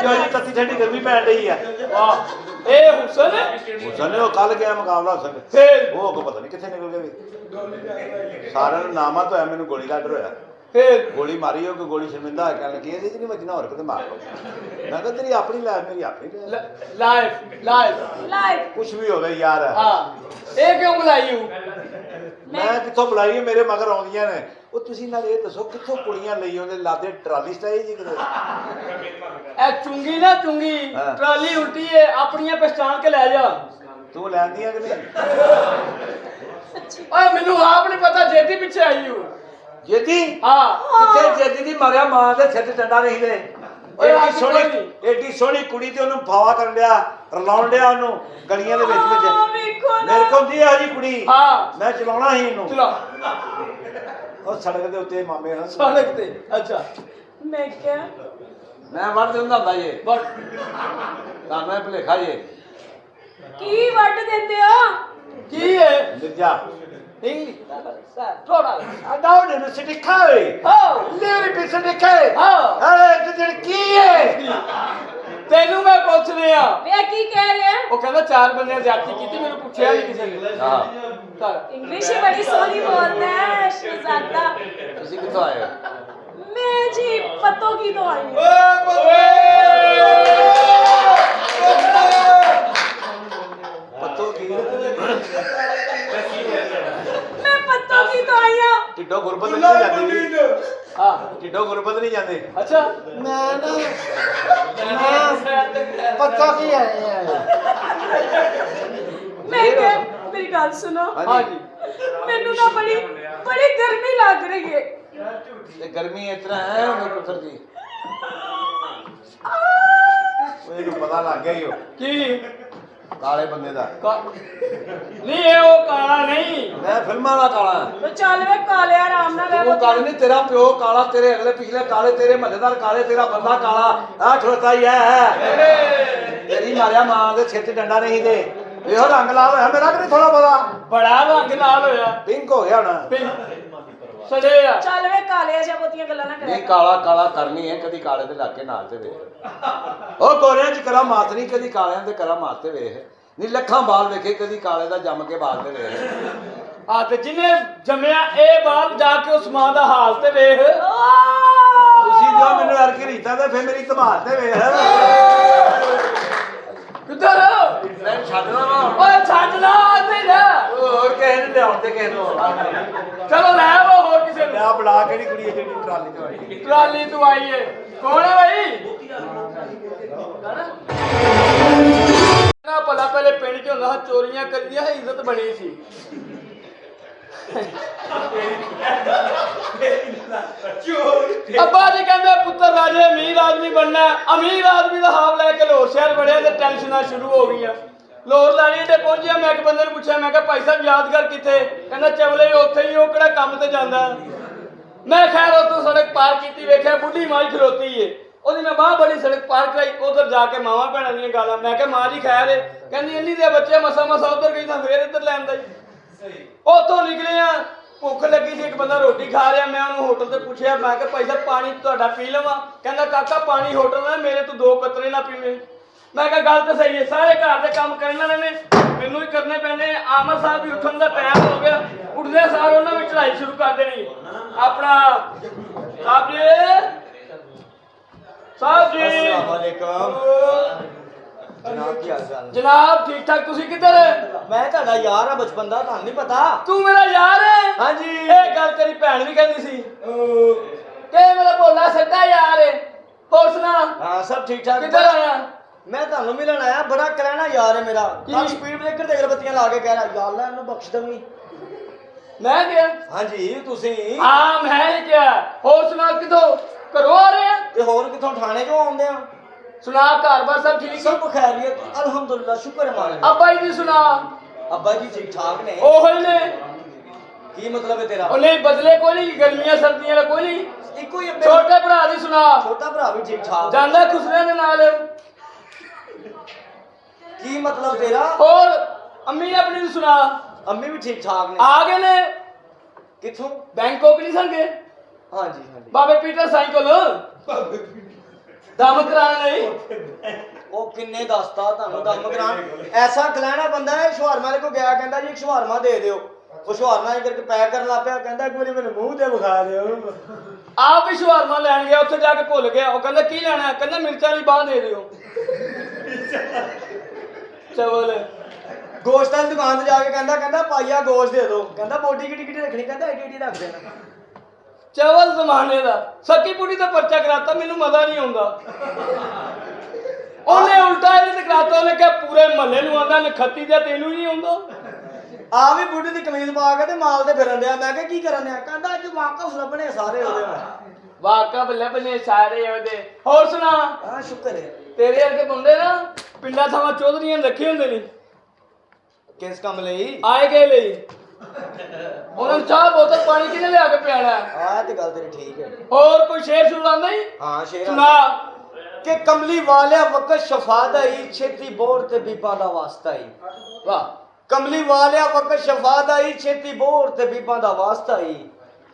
ਜੋ ਜੀ ਤੱਤੀ ਠੰਡੀ ਗਰਮੀ ਪੈਣ ਰਹੀ ਆ। ਵਾਹ ਇਹ ਹੁਸਨ ਹੁਸਨ ਉਹ ਕੱਲ ਗਿਆ ਮੁਕਾਬਲਾ ਹੁਸਨ ਫੇਰ ਉਹ ਕੋ ਪਤਾ ਨਹੀਂ ਕਿੱਥੇ ਨਿਕਲ ਗਏ ਸਾਰਿਆਂ ਨੂੰ ਨਾਮਾ ਤੋਂ ਹੋਇਆ ਮੈਨੂੰ ਗੋਲੀ ਦਾ ਡਰ ਹੋਇਆ ਫੇਰ ਗੋਲੀ ਮਾਰੀ ਹੋ ਕਿ ਗੋਲੀ ਸ਼ਰਮਿੰਦਾ ਹੈ ਕਹਿਣ ਲੱਗੀ ਇਹਦੇ ਚ ਨਹੀਂ ਵੱਜਣਾ ਹੋਰ ਕਿਤੇ ਮਾਰ ਲਓ ਮੈਂ ਕਿਹਾ ਤੇਰੀ ਆਪਣੀ ਲਾਈਫ ਮੇਰੀ ਆਪਣੀ ਲਾਈਫ ਕੁਛ ਵੀ ਹੋਵੇ ਯਾਰ ਹਾਂ ਇਹ ਕਿਉਂ ਬੁਲਾਈ ਹੂੰ ਮੈਂ ਕਿੱਥੋਂ ਬੁਲਾਈ ਮੇਰੇ ਮਗਰ ਆਉਂਦੀਆਂ ਨੇ ਉਹ ਤੁਸੀਂ ਨਾਲ ਇਹ ਦੱਸੋ ਕਿੱਥੋਂ ਕੁੜੀਆਂ ਲਈ ਆਉਂਦੇ ਲਾਦੇ ਟਰਾਲੀ ਸਟਾਈ ਜੀ ਕਿਤੇ ਇਹ ਚੁੰਗੀ ਨਾ ਚੁੰਗੀ ਟਰਾਲੀ ਉਲਟੀ ਏ ਆਪਣੀਆਂ ਪਛਾਣ ਕੇ ਲੈ ਜਾ ਤੂੰ ਲੈਂਦੀਆਂ ਕਿ ਨਹੀਂ ਓਏ ਮੈਨੂੰ ਆਪ ਨਹੀਂ ਪਤਾ ਜੇਦੀ ਪਿੱਛੇ ਆਈ ਹੂੰ ਜੇਦੀ ਹਾਂ ਕਿੱਥੇ ਜੇਦੀ ਦੀ ਮਾਰਿਆ ਮਾਂ ਦੇ ਸਿਰ ਤੇ ਡੰਡਾ ਨਹੀਂ ਦੇ ਏਡੀ ਸੋਹਣੀ ਕੁੜੀ ਤੇ ਉਹਨੂੰ ਫਾਵਾ ਕਰਨ ਡਿਆ ਰਲਾਉਣ ਡਿਆ ਉਹਨੂੰ ਗਲੀਆਂ ਦੇ ਵਿੱਚ ਮੇਰੇ ਕੋਲ ਦੀ ਆ ਜੀ ਕੁੜੀ ਹਾਂ ਮੈਂ ਚਲਾਉਣਾ ਸੀ ਇਹਨੂੰ ਚਲਾ ਉਹ ਸੜਕ ਦੇ ਉੱਤੇ ਮਾਮੇ ਨਾਲ ਸੜਕ ਤੇ ਅੱਛਾ ਮੈਂ ਕਿਹਾ ਮੈਂ ਵੜ ਦਿੰਦਾ ਹੁੰਦਾ ਜੇ ਬਟ ਤੁਹਾਨੂੰ ਇਹ ਭੁਲੇਖਾ ਜੇ ਕੀ ਵੱਢ ਦਿੰਦੇ ਹੋ? ਕੀ ਹੈ ਮਿਰਜਾ ਇੰਗਲਿਸ਼ ਥੋੜਾ ਅਡਾਉ ਨੇ ਸਿੱਟੀ ਖਾਏ ਹਾਂ ਲੈਰੀ ਪਿੱਛੇ ਦੇਖੇ ਹਾਂ ਅਰੇ ਤੇ ਜਿਹੜੀ ਕੀ ਹੈ ਤੈਨੂੰ ਮੈਂ ਪੁੱਛ ਰਿਹਾ ਵੇ ਕੀ ਕਹਿ ਰਿਹਾ? ਉਹ ਕਹਿੰਦਾ 4 ਬੰਦਿਆਂ ਜ਼ਿਆਦਤੀ ਕੀਤੀ ਮੈਨੂੰ ਪੁੱਛਿਆ ਨਹੀਂ ਕਿਸੇ ਨੇ ਹਾਂ ਇੰਗਲਿਸ਼ ਹੀ ਬੜੀ ਸੋਹਣੀ ਬੋਲਦਾ ਹੈ ਸ਼ਹਿਜ਼ਾਦਾ। ਤੁਸੀਂ ਕਿੱਥੋਂ ਆਏ ਹੋ ਮੈਂ ਜੀ ਪਤੋ ਕੀ ਤੋਂ ਆਈ ਹੂੰ। ਪੱਤੋ ਕੀ ਮੈਂ ਪਤੋ ਕੀ ਤੋਂ ਆਈ ਹਾਂ। ਟਿੱਡੋ ਗੁਰਬਤ ਨਹੀਂ ਜਾਂਦੀ ਹਾਂ ਟਿੱਡੋ ਗੁਰਬਤ ਨਹੀਂ ਜਾਂਦੇ ਅੱਛਾ ਮੈਂ ਪਤਾ ਕੀ ਹੈ ਮੈਂ ਕਿਹਾ ਮੇਰੀ ਗੱਲ ਸੁਣੋ। ਹਾਂਜੀ ਮੈਨੂੰ ਨਾ ਬੜੀ ਗਰਮੀ ਲੱਗ ਰਹੀ ਹੈ। ਤੇ ਗਰਮੀ ਇਸ ਤਰ੍ਹਾਂ ਹੈ ਉਹ ਪੁੱਤਰ ਜੀ ਇਹਨੂੰ ਪਤਾ ਲੱਗ ਗਿਆ ਹੀ ਉਹ ਕੀ ਕਾਲੇ ਬੰਦੇ ਦਾ ਨਹੀਂ ਇਹ ਉਹ ਕਾਲਾ ਨਹੀਂ ਮੈਂ ਫਿਲਮਾਂ ਵਾਲਾ ਕਾਲਾ ਤੋ ਚੱਲ ਵੇ ਕਾਲਿਆ ਆਰਾਮ ਨਾਲ ਰਹਿ ਉਹ ਕਾਲੇ ਨਹੀਂ ਤੇਰਾ ਪਿਓ ਕਾਲਾ ਤੇਰੇ ਅਗਲੇ ਪਿਛਲੇ ਕਾਲੇ ਤੇਰੇ ਮਹੱਲੇਦਾਰ ਕਾਲੇ ਤੇਰਾ ਬੰਦਾ ਕਾਲਾ ਆ ਖਲੋਤਾ ਹੀ ਹੈ ਤੇਰੀ ਮਾਰਿਆ ਮਾਂ ਦੇ ਸਿਰ 'ਚ ਡੰਡਾ ਨਹੀਂ ਦੇ ਇਹੋ ਰੰਗ ਲਾਲ ਹੋਇਆ ਮੇਰਾ ਕਿ ਥੋੜਾ ਬਹੁਤਾ ਬੜਾ ਰੰਗ ਨਾਲ ਹੋਇਆ ਪਿੰਕ ਹੋ ਗਿਆ ਹੁਣ ਸੜੇ ਆ ਚੱਲ ਵੇ ਕਾਲਿਆ ਜਾਂ ਬਹੁਤੀਆਂ ਗੱਲਾਂ ਨਾ ਕਰਿਆ ਨਹੀਂ ਕਾਲਾ ਕਾਲਾ ਕਰਨੀ ਹੈ ਕਦੀ ਕਾਲੇ ਦੇ ਲਾਗੇ ਨਾਲ ਤੇ ਵੇਖ ਉਹ ਗੋਰਿਆਂ 'ਚ ਕਰਾ ਮਾਤ ਨਹੀਂ ਕਦੀ ਕਾਲਿਆਂ ਦੇ ਕਰਾ ਮਾਤ ਤੇ ਵੇਖ ਨਹੀਂ ਲੱਖਾਂ ਬਾਲ ਵੇਖੇ ਕਦੀ ਕਾਲੇ ਦਾ ਜੰਮ ਕੇ ਬਾਲ ਤੇ ਵੇਖ ਆ ਤੇ ਜਿਹਨੇ ਜੰਮਿਆ ਇਹ ਬਾਲ ਜਾ ਕੇ ਉਸ ਮਾਂ ਦਾ ਹਾਲ ਤੇ ਵੇਖ ਤੁਸੀਂ ਜੋ ਮੈਨੂੰ ਅਰਕੀ ਰੀਤਾ ਤੇ ਫੇਰ ਮੇਰੀ ਧਮਾਲ ਤੇ ਵੇਖ ਕਿੱਧਰ ਮੈਂ ਛੱਡਣਾ ਵਾ ਓਏ ਛੱਡ ਲਾ ਤੇ ਜਾ ਹੋਰ ਕਿਸੇ ਨੇ ਲਿਆਉਣ ਤੇ ਕਿਸੇ ਨੂੰ ਚਲੋ ਲੈ ਆਵੋ ਹੋਰ ਕਿਸੇ ਨੂੰ ਲਿਆ ਬੁਲਾ ਕਿਹੜੀ ਕੁੜੀ ਹੈ ਜਿਹੜੀ ਟਰਾਲੀ ਤੇ ਆਈ ਟਰਾਲੀ ਤੂੰ ਆਈ ਏ ਕੌਣ ਹੈ ਭਾਈ ਨਾ ਭਲਾ ਪਹਿਲੇ ਪਿੰਡ 'ਚ ਹੁੰਦਾ ਸੀ ਚੋਰੀਆਂ ਕਰਦੀਆਂ ਸੀ ਇੱਜ਼ਤ ਬਣੀ ਸੀ ਅੱਬਾ ਜੀ ਕਹਿੰਦੇ ਪੁੱਤਰ ਰਾਜੇ ਅਮੀਰ ਆਦਮੀ ਬਣਨਾ ਅਮੀਰ ਆਦਮੀ ਦਾ ਹਾਵ ਲੈ ਕੇ ਲਾਹੌਰ ਸ਼ਹਿਰ ਵੜਿਆ ਤੇ ਟੈਨਸ਼ਨਾਂ ਸ਼ੁਰੂ ਹੋ ਗਈਆਂ ਲਾਹੌਰ ਲਾਣੀ ਤੇ ਪਹੁੰਚਿਆ ਮੈਂ ਇੱਕ ਬੰਦੇ ਨੂੰ ਪੁੱਛਿਆ ਮੈਂ ਕਿਹਾ ਭਾਈ ਸਾਹਿਬ ਯਾਦਗਾਰ ਕਿੱਥੇ ਕਹਿੰਦਾ ਚਵਲੇ ਉੱਥੇ ਹੀ ਉਹ ਕਿਹੜਾ ਕੰਮ ਤੇ ਜਾਂਦਾ ਮੈਂ ਖੈਰ ਉੱਥੋਂ ਸੜਕ ਪਾਰ ਕੀਤੀ ਵੇਖਿਆ ਬੁੱਢੀ ਮਾਈ ਖਲੋਤੀ ਏ ਉਹਦੀ ਮੈਂ ਬਾਹ ਬੜੀ ਸੜਕ ਪਾਰ ਕਰਾਈ ਉਧਰ ਜਾ ਕੇ ਮਾਵਾਂ ਭੈਣਾਂ ਦੀਆਂ ਗਾਲਾਂ ਮੈਂ ਕਿਹਾ ਮਾਂ ਜੀ ਖੈਰ ਏ ਕਹਿੰਦੀ ਇੰਨੀ ਦੇ ਬੱਚੇ ਮਸਾ ਉਧਰ ਗਈ ਤਾਂ ਫੇਰ ਇੱਧਰ ਲੈਂਦਾ ਜੀ ਉੱਥੋਂ ਨਿਕਲੇ ਆ ਭੁੱਖ ਲੱਗੀ ਸੀ ਇੱਕ ਬੰਦਾ ਰੋਟੀ ਖਾ ਰਿਹਾ ਮੈਂ ਉਹਨੂੰ ਹੋਟਲ ਤੇ ਪੁੱਛਿਆ ਮੈਂ ਕਿਹਾ ਭਾਈ ਸਾਹਿਬ ਪਾਣੀ ਤੁਹਾਡਾ ਪੀ ਲਵਾਂ ਕਹਿੰਦਾ ਕਾਕਾ ਪਾਣੀ ਹੋਟਲ ਦਾ ਮੇਰੇ ਤੋਂ 2 ਕਤਰੇ ਨਾ ਪੀਵੇਂ ਮੈਂ ਕਿਹਾ ਗੱਲ ਤਾਂ ਸਹੀ ਹੈ, ਸਾਰੇ ਘਰ ਦੇ ਕੰਮ ਕਰਨ ਵਾਲੇ ਨੇ, ਮੈਨੂੰ ਹੀ ਕਰਨੇ ਪੈਣੇ। ਆਮਰ ਸਾਹਿਬ ਵੀ ਉੱਠਣ ਦਾ ਟਾਈਮ ਹੋ ਗਿਆ, ਉੱਠਦੇ ਸਾਰ ਉਹਨਾਂ ਵੀ ਚੜਾਈ ਸ਼ੁਰੂ ਕਰ ਦੇਣੀ। ਆਪਣਾ ਸਾਹਿਬ ਜੀ, ਸਾਹਿਬ ਜੀ, अस्सलाम वालेकुम जनाब की हाल चाल ਜਨਾਬ ਠੀਕ ਠਾਕ, ਤੁਸੀਂ ਕਿੱਧਰ? मैं ਤੁਹਾਡਾ ਯਾਰ ਆ ਬਚਪਨ ਦਾ, ਤੁਹਾਨੂੰ ਨਹੀਂ ਪਤਾ? ਤੂੰ ਮੇਰਾ ਯਾਰ ਹੈ? ਹਾਂਜੀ। ਇਹ ਗੱਲ ਤੇਰੀ ਭੈਣ ਵੀ ਕਹਿੰਦੀ ਸੀ ਕਿ ਮੇਰਾ ਭੋਲਾ ਸੱਚਾ ਯਾਰ ਹੈ। ਹੋਰ ਸੁਣਾ, ਹਾਂ ਸਭ ਠੀਕ ਠਾਕ। ਕਿੱਧਰ ਆਇਆ? ਮੈਂ ਤੁਹਾਨੂੰ ਮਿਲਣ ਆਇਆ, ਬੜਾ ਕਲੈਣਾ ਯਾਰ ਹੈ ਮੇਰਾ। ਕੀ? ਕੱਲ ਸਪੀਡ ਬ੍ਰੇਕਰ ਤੇ ਅਗਰਬੱਤੀਆਂ ਲਾ ਕੇ ਕਹਿ ਰਿਹਾ ਯਾ ਅੱਲਾ ਇਹਨੂੰ ਬਖਸ਼ ਦਵੀਂ। ਮੈਂ ਗਿਆ? ਹਾਂਜੀ ਤੁਸੀਂ। ਹਾਂ ਮੈਂ ਹੀ ਕਿਹਾ। ਹੋਰ ਸੁਣਾ, ਕਿੱਥੋਂ ਘਰੋਂ ਆ ਰਹੇ ਆ? ਤੇ ਹੋਰ ਕਿੱਥੋਂ ਥਾਣੇ ਚੋਂ ਆਉਂਦੇ ਆ? ਸੁਣਾ, ਘਰ-ਬਾਰ ਸਭ ਠੀਕ? ਸਭ ਖੈਰੀਅਤ ਅਲਹਮਦੁਲਿਲਾ, ਸ਼ੁਕਰ ਹੈ ਮਾਲਕ। ਅੱਬਾ ਜੀ ਦੀ ਸੁਣਾ। ਅੱਬਾ ਜੀ ਠੀਕ ਠਾਕ ਨੇ। ਉਹ ਹੀ ਨੇ। ਕੀ ਮਤਲਬ ਹੈ ਤੇਰਾ? ਉਹ ਨਹੀਂ ਬਦਲੇ ਕੋਈ ਨਹੀਂ, ਗਰਮੀਆਂ ਸਰਦੀਆਂ ਦਾ ਕੋਈ ਨਹੀਂ। ਇੱਕੋ ਹੀ ਅੱਬੇ। ਛੋਟੇ ਭਰਾ ਦੀ ਸੁਣਾ। ਛੋਟਾ ਭਰਾ ਵੀ ਠੀਕ ਠਾਕ। ਜਾਂਦਾ ਖੁਸਰਿਆਂ ਦੇ ਨਾਲ। ਕੀ ਮਤਲਬ ਤੇਰਾ? ਹੋਰ ਅੰਮੀ ਆਪਣੀ ਦੀ ਸੁਣਾ। ਅੰਮੀ ਵੀ ਠੀਕ ਠਾਕ ਨੇ। ਆ ਗਏ ਨੇ ਕਿੱਥੋਂ? ਬੈਂਕਾਕ ਨਹੀਂ ਸੰਗੇ ਹਾਂਜੀ ਹਾਂਜੀ। ਬਾਬੇ ਪੀਟਰ ਸਾਈਂ ਕੋਲ ਦਮ ਕਰਾਉਣ ਲਈ। ਉਹ ਕਿੰਨੇ ਦੱਸਤਾ ਤੁਹਾਨੂੰ ਦਮ ਕਰਾਉਣ? ਐਸਾ ਕਲੈਣਾ ਬੰਦਾ ਹੈ, ਸ਼ਵਾਰਮਾ ਵਾਲੇ ਕੋ ਗਿਆ, ਕਹਿੰਦਾ ਜੀ ਇੱਕ ਸ਼ਵਾਰਮਾ ਦੇ ਦਿਓ। ਉਹ ਸ਼ਵਾਰਮਾ ਇਹ ਕਰਕੇ ਪੈਕ ਕਰਨ ਲੱਗ ਪਿਆ, ਕਹਿੰਦਾ ਇੱਕ ਵਾਰੀ ਮੈਨੂੰ ਮੂੰਹ ਤੇ ਵਿਖਾ ਦਿਓ। ਆਪ ਵੀ ਸ਼ਵਾਰਮਾ ਲੈਣ ਗਿਆ, ਉੱਥੇ ਜਾ ਕੇ ਭੁੱਲ ਗਿਆ। ਉਹ ਕਹਿੰਦਾ ਕੀ ਲੈਣਾ? ਕਹਿੰਦਾ ਮਿਰਚਾਂ ਵਾਲੀ ਬਾਂਹ ਦੇ ਦਿਓ। ਚਵਲ ਗੋਸ਼ਤ ਵਾਲੀ ਦੁਕਾਨ ਤੇ ਜਾ ਕੇ ਕਹਿੰਦਾ ਪਾਈਆ ਗੋਸ਼ਤ ਦੇ ਦਿਓ। ਕਹਿੰਦਾ ਬੋਡੀ ਕਿੱਡੀ ਕਿੱਡੀ ਰੱਖਣੀ? ਕਹਿੰਦਾ ਏਡੀ ਏਡੀ ਰੱਖ ਦੇਣਾ। ਚਵਲ ਜ਼ਮਾਨੇ ਦਾ। ਸੱਕੀ ਪੁੱਟੀ ਦਾ ਪਰਚਾ ਕਰਾਤਾ, ਮੈਨੂੰ ਮਜ਼ਾ ਨਹੀਂ ਆਉਂਦਾ। ਉਹਨੇ ਉਲਟਾ ਇਹਦੇ ਤੇ ਕਰਾਤਾ। ਉਹਨੇ ਕਿਹਾ ਪੂਰੇ ਮਹੱਲੇ ਨੂੰ ਆਂਦਾ, ਨਖੱਤੀ ਦਾ ਤੈਨੂੰ ਹੀ ਨਹੀਂ ਆਉਂਦਾ। ਆ ਵੀ ਬੁੱਢੀ ਦੀ ਕਮੀਜ਼ ਪਾ ਕੇ ਤੇ ਮਾਲ ਤੇ ਫਿਰਨ ਡਿਆ। ਮੈਂ ਕਿਹਾ ਕੀ ਕਰਨ ਡਿਆ? ਕਹਿੰਦਾ ਅੱਜ ਵਾਕਫ ਲੱਭਣੇ ਸਾਰੇ ਉਹਦੇ ਨਾਲ। ਵਾਕਬ ਲੱਭਨੇ ਸਾਰੇ ਉਹਦੇ। ਹੋਰ ਸੁਣਾ, ਹਾਂ ਸ਼ੁਕਰ ਹੈ। ਤੇਰੇ ਵਰਗੇ ਬੰਦੇ ਨਾ ਪਿੰਡਾਂ ਥਾਵਾਂ ਚੌਧਰੀਆਂ ਨੇ ਰੱਖੇ ਹੁੰਦੇ ਨੇ, ਕਿਸ ਕੰਮ ਲਈ? ਆਏ ਗਏ ਲਈ। ਉਹਨਾਂ ਨੂੰ ਚਾਹ ਬੋਤਲ ਪਾਣੀ ਕਿਹਨੇ ਲਿਆ ਕੇ ਪਿਆਣਾ? ਆਹ ਤੇ ਗੱਲ ਤੇਰੀ ਠੀਕ ਹੈ। ਹੋਰ ਕੋਈ ਸ਼ੇਰ ਸੁਣਾਉਂਦਾ ਹੀ? ਹਾਂ ਸ਼ੇਰ ਸੁਣਾ। ਕਿ ਕਮਲੀ ਵਾਲਿਆ ਵਕਤ ਸ਼ਫਾਦਾਈ, ਛੇਤੀ ਬੋਰ ਤੇ ਬੀਬਾ ਦਾ ਵਾਸਤਾ ਹੀ। ਵਾਹ। ਕਮਲੀ ਵਾਲਿਆ ਵਕਤ ਸ਼ਫਾਦਾਈ, ਛੇਤੀ ਬੋਰ ਤੇ ਬੀਬਾ ਦਾ ਵਾਸਤਾ ਹੀ।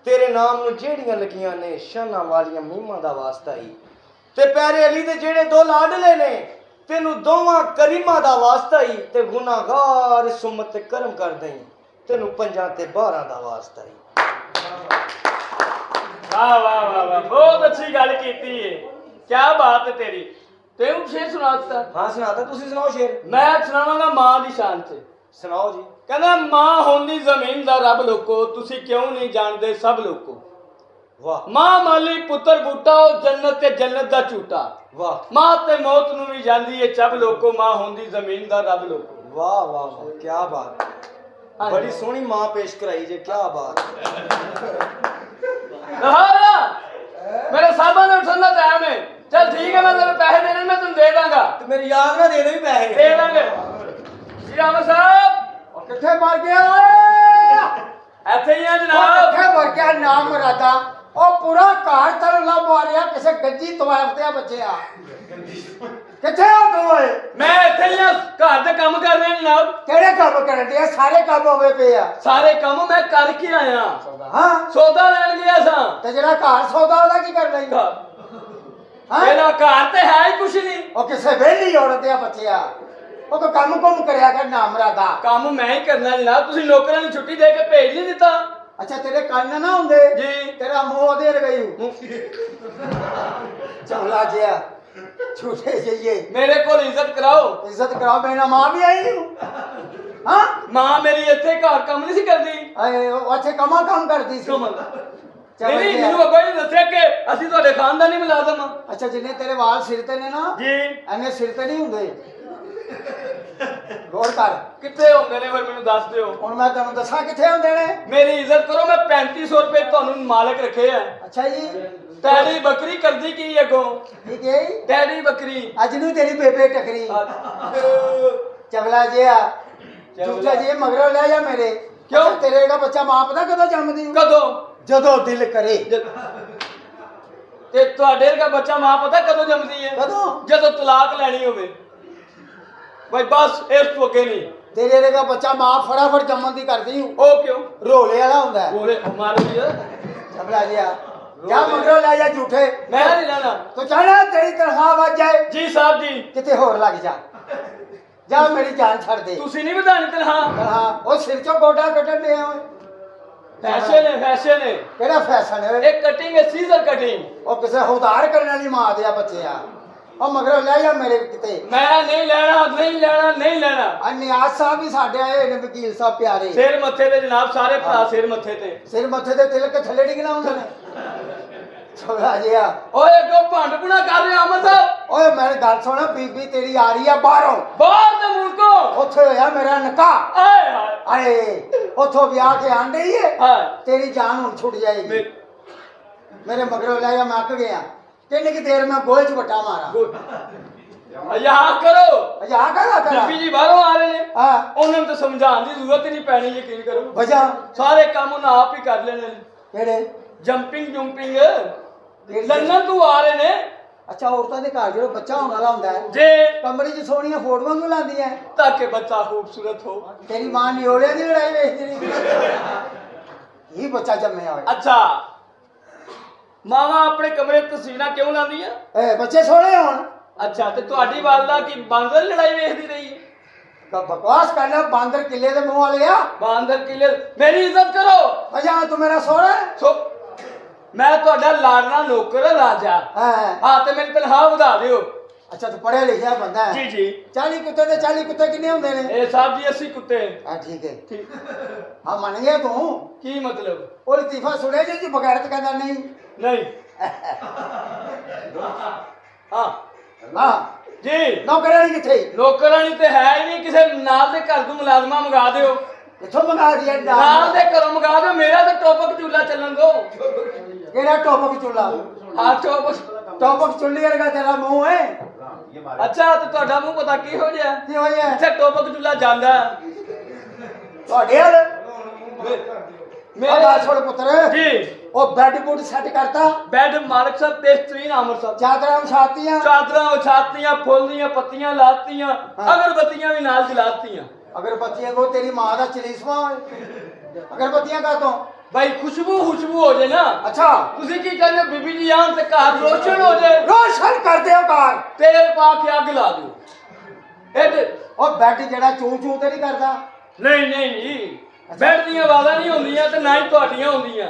ਤੇਰੇ ਨਾਮ ਨੂੰ ਜਿਹੜੀਆਂ ਲੱਗੀਆਂ ਨੇ ਸ਼ਾਨਾਂ ਵਾਲੀਆਂ ਮੀਮਾਂ ਦਾ ਵਾਸਤਾ ਹੀ। ਤੇ ਪਿਆਰੇ ਅਲੀ ਦੇ ਜਿਹੜੇ ਦੋ ਲਾਡਲੇ ਨੇ, ਤੈਨੂੰ ਦੋਵਾਂ ਕਰੀਮਾਂ ਦਾ ਵਾਸਤਾ ਹੀ। ਤੇ ਗੁਨਾਹਗਾਰ ਸੁਮਤ ਤੇ ਕਰਮ ਕਰ ਦਈ, ਤੈਨੂੰ 5 ਤੇ 12 ਦਾ ਵਾਸਤਾ ਹੀ। ਵਾਹ ਵਾਹ ਵਾਹ ਵਾਹ, ਬਹੁਤ ਅੱਛੀ ਗੱਲ ਕੀਤੀ ਹੈ। ਕੀ ਬਾਤ ਹੈ ਤੇਰੀ। ਤੈਨੂੰ ਸ਼ੇਰ ਸੁਣਾ ਦਿੱਤਾ। ਹਾਂ ਸੁਣਾਤਾ, ਤੁਸੀਂ ਸੁਣਾਓ ਸ਼ੇਰ। ਮੈਂ ਸੁਣਾਵਾਂਗਾ ਮਾਂ ਦੀ ਸ਼ਾਨ ਤੇ। ਸੁਣਾਓ ਜੀ। ਕਹਿੰਦਾ ਮਾਂ ਹੁੰਦੀ ਜ਼ਮੀਨ ਦਾ ਰੱਬ ਲੋਕੋ, ਤੁਸੀਂ ਕਿਉਂ ਨਹੀਂ ਜਾਣਦੇ ਸਭ ਲੋਕੋ। ਵਾਹ ਮਾਂ ਮਾਲੀ ਪੁੱਤਰ ਬੂਟਾ, ਉਹ ਜੰਨਤ ਤੇ ਜੰਨਤ ਦਾ ਝੂਟਾ। ਵਾਹ ਮਾਂ ਤੇ ਮੌਤ ਨੂੰ ਵੀ ਜਾਂਦੀ ਏ ਚੱਬ ਲੋਕੋ, ਮਾਂ ਹੁੰਦੀ ਜ਼ਮੀਨ ਦਾ ਰੱਬ ਲੋਕੋ। ਵਾਹ ਵਾਹ ਵਾਹ, ਕੀ ਬਾਤ। ਬੜੀ ਸੋਹਣੀ ਮਾਂ ਪੇਸ਼ ਕਰਾਈ ਜੇ, ਕੀ ਬਾਤ। ਮੇਰੇ ਸਾਹਬਾਂ ਦੇ ਉੱਠਣ ਦਾ ਟਾਈਮ ਹੈ। ਚੱਲ ਠੀਕ ਹੈ, ਮੈਂ ਤੈਨੂੰ ਪੈਸੇ ਦੇਣੇ, ਮੈਂ ਤੈਨੂੰ ਦੇ ਦਾਂਗਾ। ਤੇ ਮੇਰੀ ਯਾਦ ਨਾ ਦੇ ਦੇ ਵੀ ਪੈਸੇ। ਦੇ ਦਾਂਗੇ। ਜੀ ਰਾਮ ਸਾਹਿਬ ਕਿੱਥੇ ਮਰ ਗਿਆ? ਇੱਥੇ ਹੀ ਆ ਜਨਾਬ। ਕਿੱਥੇ ਮਰ ਗਿਆ ਨਾਮ ਮਰਾਦਾ? ਉਹ ਪੂਰਾ ਘਰ ਤਰਲਾ ਮਾਰਿਆ ਕਿਸੇ ਗੱਜੀ ਤਵਾਇਫ ਤੇ ਬੱਚਿਆ। ਕਿੱਥੇ ਆ ਤੂੰ ਓਏ? ਮੈਂ ਇੱਥੇ ਹੀ ਆ, ਘਰ ਦੇ ਕੰਮ ਕਰ ਰਿਹਾ ਜਨਾਬ। ਕਿਹੜੇ ਕੰਮ ਕਰਨ ਦੇ? ਸਾਰੇ ਕੰਮ ਹੋਵੇ ਪਏ ਆ। ਸਾਰੇ ਕੰਮ ਮੈਂ ਕਰਕੇ ਆਇਆ। ਹਾਂ ਸੌਦਾ ਲੈਣ ਗਿਆ ਸਾਂ। ਤੇ ਜਿਹੜਾ ਘਰ ਸੌਦਾ ਉਹਦਾ ਕੀ ਕਰ ਲੈਂਦਾ? ਹਾਂ ਮੇਰਾ ਘਰ ਤੇ ਹੈ ਹੀ ਕੁਛ ਨਹੀਂ। ਉਹ ਕਿਸੇ ਵਿਹਲੀ ਔਰਤ ਆ ਬੱਚਿਆ। ਉਹ ਕੋ ਕੰਮ ਕੁਮ ਕਰਿਆ ਕਰ ਨਾਮ ਮਰਾਦਾ। ਕੰਮ ਮੈਂ ਹੀ ਕਰਨਾ ਜਨਾਬ, ਤੁਸੀਂ ਨੌਕਰਾਂ ਨੂੰ ਛੁੱਟੀ ਦੇ ਕੇ ਭੇਜ ਨਹੀਂ ਦਿੱਤਾ। ਅੱਛਾ ਤੇਰੇ ਕੰਨ ਨਾ ਹੁੰਦੇ ਜੀ। ਤੇਰਾ ਮੂੰਹ ਉਹਦੇ ਰਗਈ ਚਮਲਾ ਜਿਆ ਛੋਟੇ ਜਿਹੇ। ਮੇਰੇ ਕੋਲ ਇੱਜ਼ਤ ਕਰਾਓ। ਇੱਜ਼ਤ ਕਰਾਓ। ਮੇਰਾ ਮਾਂ ਵੀ ਆਈ ਨੂੰ। ਹਾਂ ਮਾਂ ਮੇਰੀ ਇੱਥੇ ਘਰ ਕੰਮ ਨਹੀਂ ਸੀ ਕਰਦੀ। ਆਏ ਉਹ ਅੱਛੇ ਕੰਮ ਕਰਦੀ ਸੀ। ਨਹੀਂ ਮੈਨੂੰ ਅੱਗੋਂ ਹੀ ਦੱਸਿਆ ਕਿ ਅਸੀਂ ਤੁਹਾਡੇ ਖਾਨਦਾਨੀ ਮੁਲਾਜ਼ਮ ਹਾਂ। ਅੱਛਾ ਜਿੰਨੇ ਤੇਰੇ ਵਾਲ ਸਿਰ ਤੇ ਨੇ ਨਾ, ਜੀ ਐਨੇ ਸਿਰ ਤੇ ਨਹੀਂ ਹੁੰਦੇ। ਗੌਰ ਕਰ। ਕਿੱਥੇ ਹੁੰਦੇ ਨੇ ਫਿਰ ਮੈਨੂੰ ਦੱਸ ਦਿਓ। ਹੁਣ ਮੈਂ ਤੈਨੂੰ ਦੱਸਾਂ ਕਿੱਥੇ ਹੁੰਦੇ ਨੇ। ਮੇਰੀ ਇੱਜ਼ਤ ਕਰੋ। ਮੈਂ 3500 ਰੁਪਏ ਤੁਹਾਨੂੰ ਮਾਲਕ ਰੱਖੇ ਆ। ਅੱਛਾ ਜੀ। ਟੈਡੀ ਬੱਕਰੀ ਕਰਦੀ ਕੀ ਅੱਗੋਂ? ਠੀਕ ਹੈ। ਟੈਡੀ ਬੱਕਰੀ ਅੱਜ ਨੂੰ ਤੇਰੀ ਬੇਬੇ ਟਕਰੀ ਚਵਲਾ ਜਿਆ ਚੂਚਾ ਜੀ ਮਗਰੋਂ ਲੈ ਜਾ ਮੇਰੇ। ਕਿਉਂ? ਅੱਛਾ, ਤੇਰੇ ਦਾ ਬੱਚਾ ਮਾਂ ਪਤਾ ਕਦੋਂ ਜੰਮਦੀ? ਕਦੋਂ? ਜਦੋਂ ਦਿਲ ਕਰੇ। ਤੇ ਤੁਹਾਡੇ ਵਰਗਾ ਬੱਚਾ ਮਾਂ ਪਤਾ ਕਦੋਂ ਜੰਮਦੀ ਹੈ? ਕਦੋਂ? ਜਦੋਂ ਤਲਾਕ ਲੈਣੀ ਹੋਵੇ। ਬਈ ਬਸ ਇਸ ਤੋਂ ਅੱਗੇ ਨਹੀਂ। ਤੇਰੇ ਵਰਗਾ ਬੱਚਾ ਮਾਂ ਫਟਾਫਟ ਜੰਮਣ ਦੀ ਕਰਦੀ ਹੂੰ। ਉਹ ਕਿਉਂ? ਰੋਲੇ ਵਾਲਾ ਹੁੰਦਾ ਹੈ। ਬੋਲੇ ਮਾਰ ਲਿਆ। ਚਵਲਾ ਜਿਆ ਜਾ ਮਗਰੋਂ ਲੈ ਜਾ ਝੂਠੇ। मैं नहीं लेना ਤੂੰ ਚਾਹਣਾ ਤੇਰੀ ਤਨਖਾਹ ਵੱਜ ਜਾਏ जी साहब जी ਕਿਤੇ ਹੋਰ ਲੱਗ ਜਾ। ਜਾ ਮੇਰੀ ਜਾਨ ਛੱਡ ਦੇ। तुसी नहीं बतानी तनख्वाह ਤਨਖਾਹ ਉਹ ਸਿਰ ਚੋਂ ਗੋਡਾ ਕੱਢਣ ਦੇ ਓਏ। फैशन है ਕਿਹੜਾ ਫੈਸ਼ਨ ਹੈ ਓਏ? एक कटिंग है सीजर कटिंग ਉਹ ਕਿਸੇ ਹੁਦਾਰ ਕਰਨ ਵਾਲੀ ਮਾਂ ਦੇ ਆ ਬੱਚੇ ਆ। ਉਹ ਮਗਰੋਂ ਲੈ ਜਾ ਮੇਰੇ ਕਿਤੇ। मैं नहीं लेना ਆ ਨਿਆਜ਼ ਸਾਹਿਬ ਵੀ ਸਾਡੇ ਆਏ ਨੇ ਵਕੀਲ ਸਾਹਿਬ ਪਿਆਰੇ। सिर मथे ते जनाब सारे भरा सिर मथे ते ਸਿਰ ਮੱਥੇ ਤੇ ਤਿਲਕ ਥੱਲੇ ਡਿੱਗਣਾ ਉਹਨਾਂ ਨੇ। ਛੋੜਾ ਜਿਹਾ। ओए को भंडपुना कर रहे अहमद साहब ਓਏ ਮੇਰੀ ਗੱਲ ਸੁਣ ਬੀਬੀ ਤੇਰੀ ਆ ਰਹੀ ਆ ਬਾਹਰੋਂ। बाहर दे मुल्कों ਉੱਥੇ ਹੋਇਆ ਮੇਰਾ ਨਿਕਾਹ। आए हाय ਆਏ ਉੱਥੋਂ ਵਿਆਹ ਕੇ ਆਂਦੇ ਹੀ ਏ। हाय ਤੇਰੀ ਜਾਨ ਹੁਣ ਛੁੱਟ ਜਾਏਗੀ। ਮੇਰੇ ਮਗਰੋਂ ਲੈ ਜਾ ਮੈਂ ਅੱਕ ਗਿਆ। ਕਿੰਨੀ ਕਿ ਦੇਰ ਮੈਂ ਗੋਹੇ 'ਚ ਵੱਟਾ ਮਾਰਾਂ। यहाँ करो ਅਜਾ ਕਰਾ ਕਰਾ। बीबी जी बाहरों आ रहे ने ਹਾਂ ਉਹਨਾਂ ਨੂੰ ਤਾਂ ਸਮਝਾਉਣ ਦੀ ਜ਼ਰੂਰਤ ਹੀ ਨਹੀਂ ਪੈਣੀ ਯਕੀਨ ਕਰੋ ਵਜਾ ਸਾਰੇ ਕੰਮ ਉਹਨਾਂ ਆਪ ਹੀ ਕਰ ਲੈਣੇ ਨੇ ਕਿਹੜੇ? ਜੰਪਿੰਗ ਲੰਡਨ ਤੋਂ ਆ ਰਹੇ ਨੇ ਅੱਛਾ ਔਰਤਾਂ ਦੇ ਘਰ ਜਿਹੜਾ ਬੱਚਾ ਹੋਣ ਵਾਲਾ ਹੁੰਦਾ ਹੈ ਜੇ ਕਮਰੇ 'ਚ ਸੋਹਣੀਆਂ ਫੋਟੋਆਂ ਨੂੰ ਲਾਉਂਦੀਆਂ। ਤਾਂ ਕਿ ਬੱਚਾ ਖੂਬਸੂਰਤ ਹੋ ਤੇਰੀ ਮਾਂ ਨਿਓੜਿਆਂ ਦੀ ਲੜਾਈ ਵੇਖਦੀ ਨਹੀਂ। ਇਹ ਬੱਚਾ ਜੰਮਿਆ ਹੋਇਆ। ਅੱਛਾ ਮਾਵਾਂ ਆਪਣੇ ਕਮਰੇ 'ਚ ਤਸਵੀਰਾਂ ਕਿਉਂ ਲਾਉਂਦੀਆਂ ਏ ਬੱਚੇ ਸੋਹਣੇ ਹੋਣ। ਅੱਛਾ ਤੇ ਤੁਹਾਡੀ ਵਾਲਦਾ ਕੀ ਬਾਂਦਰ ਲੜਾਈ ਵੇਖਦੀ ਰਹੀ ਹੈ ਤਾਂ ਬਕਵਾਸ ਕਰਨਾ। ਬਾਂਦਰ ਕਿੱਲੇ ਦੇ ਮੂੰਹ ਵਾਲੇ ਆ। ਬਾਂਦਰ ਕਿਲੇ ਮੇਰੀ ਇੱਜ਼ਤ ਕਰੋ ਵਜਾ ਤੂੰ ਮੇਰਾ ਸੋਹਣਾ ਹੈ। ਸੋ ਮੈਂ ਤੁਹਾਡਾ ਲਾਡਲਾ ਨੌਕਰ ਹਾਂ, ਰਾਜਾ ਹਾਂ ਹਾਂ ਤੇ ਮੇਰੀ ਤਨਖਾਹ ਵਧਾ ਦਿਓ ਅੱਛਾ ਤੂੰ ਪੜ੍ਹਿਆ ਲਿਖਿਆ ਬੰਦਾ ਹੈ। ਜੀ ਜੀ 40 ਕੁੱਤੇ ਤੇ 40 ਕੁੱਤੇ ਕਿੰਨੇ ਹੁੰਦੇ ਨੇ? ਇਹ ਸਾਹਿਬ ਜੀ ਅਸੀਂ ਕੁੱਤੇ ਹਾਂ ਠੀਕ ਹੈ। ਠੀਕ ਹਾਂ ਮੰਨ ਗਿਆ ਤੂੰ। ਕੀ ਮਤਲਬ ਉਹ ਲਤੀਫਾ ਸੁਣਿਆ ਜੀ ਬਗੈਰਤ ਕਹਿੰਦਾ ਨਹੀਂ। ਨਹੀਂ ਹਾਂ ਹਾਂ ਜੀ ਨੌਕਰਾਨੀ ਕਿੱਥੇ? ਨੌਕਰਾਣੀ ਤੇ ਹੈ ਹੀ ਨਹੀਂ ਕਿਸੇ ਨਾਲ ਦੇ ਘਰ ਤੋਂ ਮੁਲਾਜ਼ਮਾ ਮੰਗਾ ਦਿਓ ਕਿੱਥੋਂ ਮੰਗਾ ਦਿਆ? ਨਾਲ ਦੇ ਘਰੋਂ ਮੰਗਾ ਦਿਓ ਮੇਰਾ ਤਾਂ ਟੋਪਕ ਚੁੱਲਾ ਚੱਲਣ ਦੋ ਕਿਹੜਾ ਟੋਪਕ ਚੁੱਲਾ? ਹਾਂ ਟੋਪਕ ਟੋਪਕ ਚੁੱਲੀ ਵਰਗਾ ਤੇਰਾ ਮੂੰਹ ਹੈ। ਅੱਛਾ ਤੇ ਤੁਹਾਡਾ ਮੂੰਹ ਪਤਾ ਕੀ ਹੋ ਗਿਆ ਕੀ ਹੋਇਆ ਇੱਥੇ ਟੋਪਕ ਚੁੱਲਾ ਜਾਂਦਾ ਤੁਹਾਡੇ ਹਾਲ? ਮੇਰੇ ਗੱਲ ਸੁਣ ਪੁੱਤਰ। ਜੀ ਉਹ ਬੈੱਡ ਬੁੱਡ ਸੈੱਟ ਕਰਤਾ। ਬੈਡ ਮਾਲਕ ਸਾਹਿਬ ਪੇਸਟਰੀਨ ਆਮਰ ਸਾਹਿਬ ਚਾਦਰਾਂ ਵਿਛਾਤੀਆਂ। ਚਾਦਰਾਂ ਉਛਾਤੀਆਂ ਫੁੱਲ ਦੀਆਂ ਪੱਤੀਆਂ ਲਾਤੀਆਂ ਅਗਰਬੱਤੀਆਂ ਵੀ ਨਾਲ ਜਲਾਤੀਆਂ ਅਗਰਬੱਤੀਆਂ ਕੋ ਤੇਰੀ ਮਾਂ ਦਾ ਚਲੀਸਵਾ ਹੋਏ। ਅਗਰਬੱਤੀਆਂ ਕਾ ਤੋਂ ਭਾਈ ਖੁਸ਼ਬੂ ਹੋ ਜੇ ਨਾ ਅੱਛਾ ਤੁਸੀਂ ਕੀ ਕਹਿੰਦੇ ਹੋ ਬੀਬੀ ਜੀ ਆਉਣ ਤੇ ਘਰ ਰੋਸ਼ਨ ਹੋ ਜੇ ਰੋਸ਼ਨ ਕਰ ਦਿਓ ਕਾਰ। ਤੇਲ ਪਾ ਕੇ ਅੱਗ ਲਾ ਦਿਓ ਇਹ ਉਹ ਬੈੱਡ ਜਿਹੜਾ ਚੂ ਚੂ ਤੇ ਨਹੀਂ ਕਰਦਾ। ਨਹੀਂ ਬੈੱਡ ਦੀਆਂ ਆਵਾਜ਼ਾਂ ਨਹੀਂ ਹੁੰਦੀਆਂ ਤੇ ਨਾ ਹੀ ਤੁਹਾਡੀਆਂ ਹੁੰਦੀਆਂ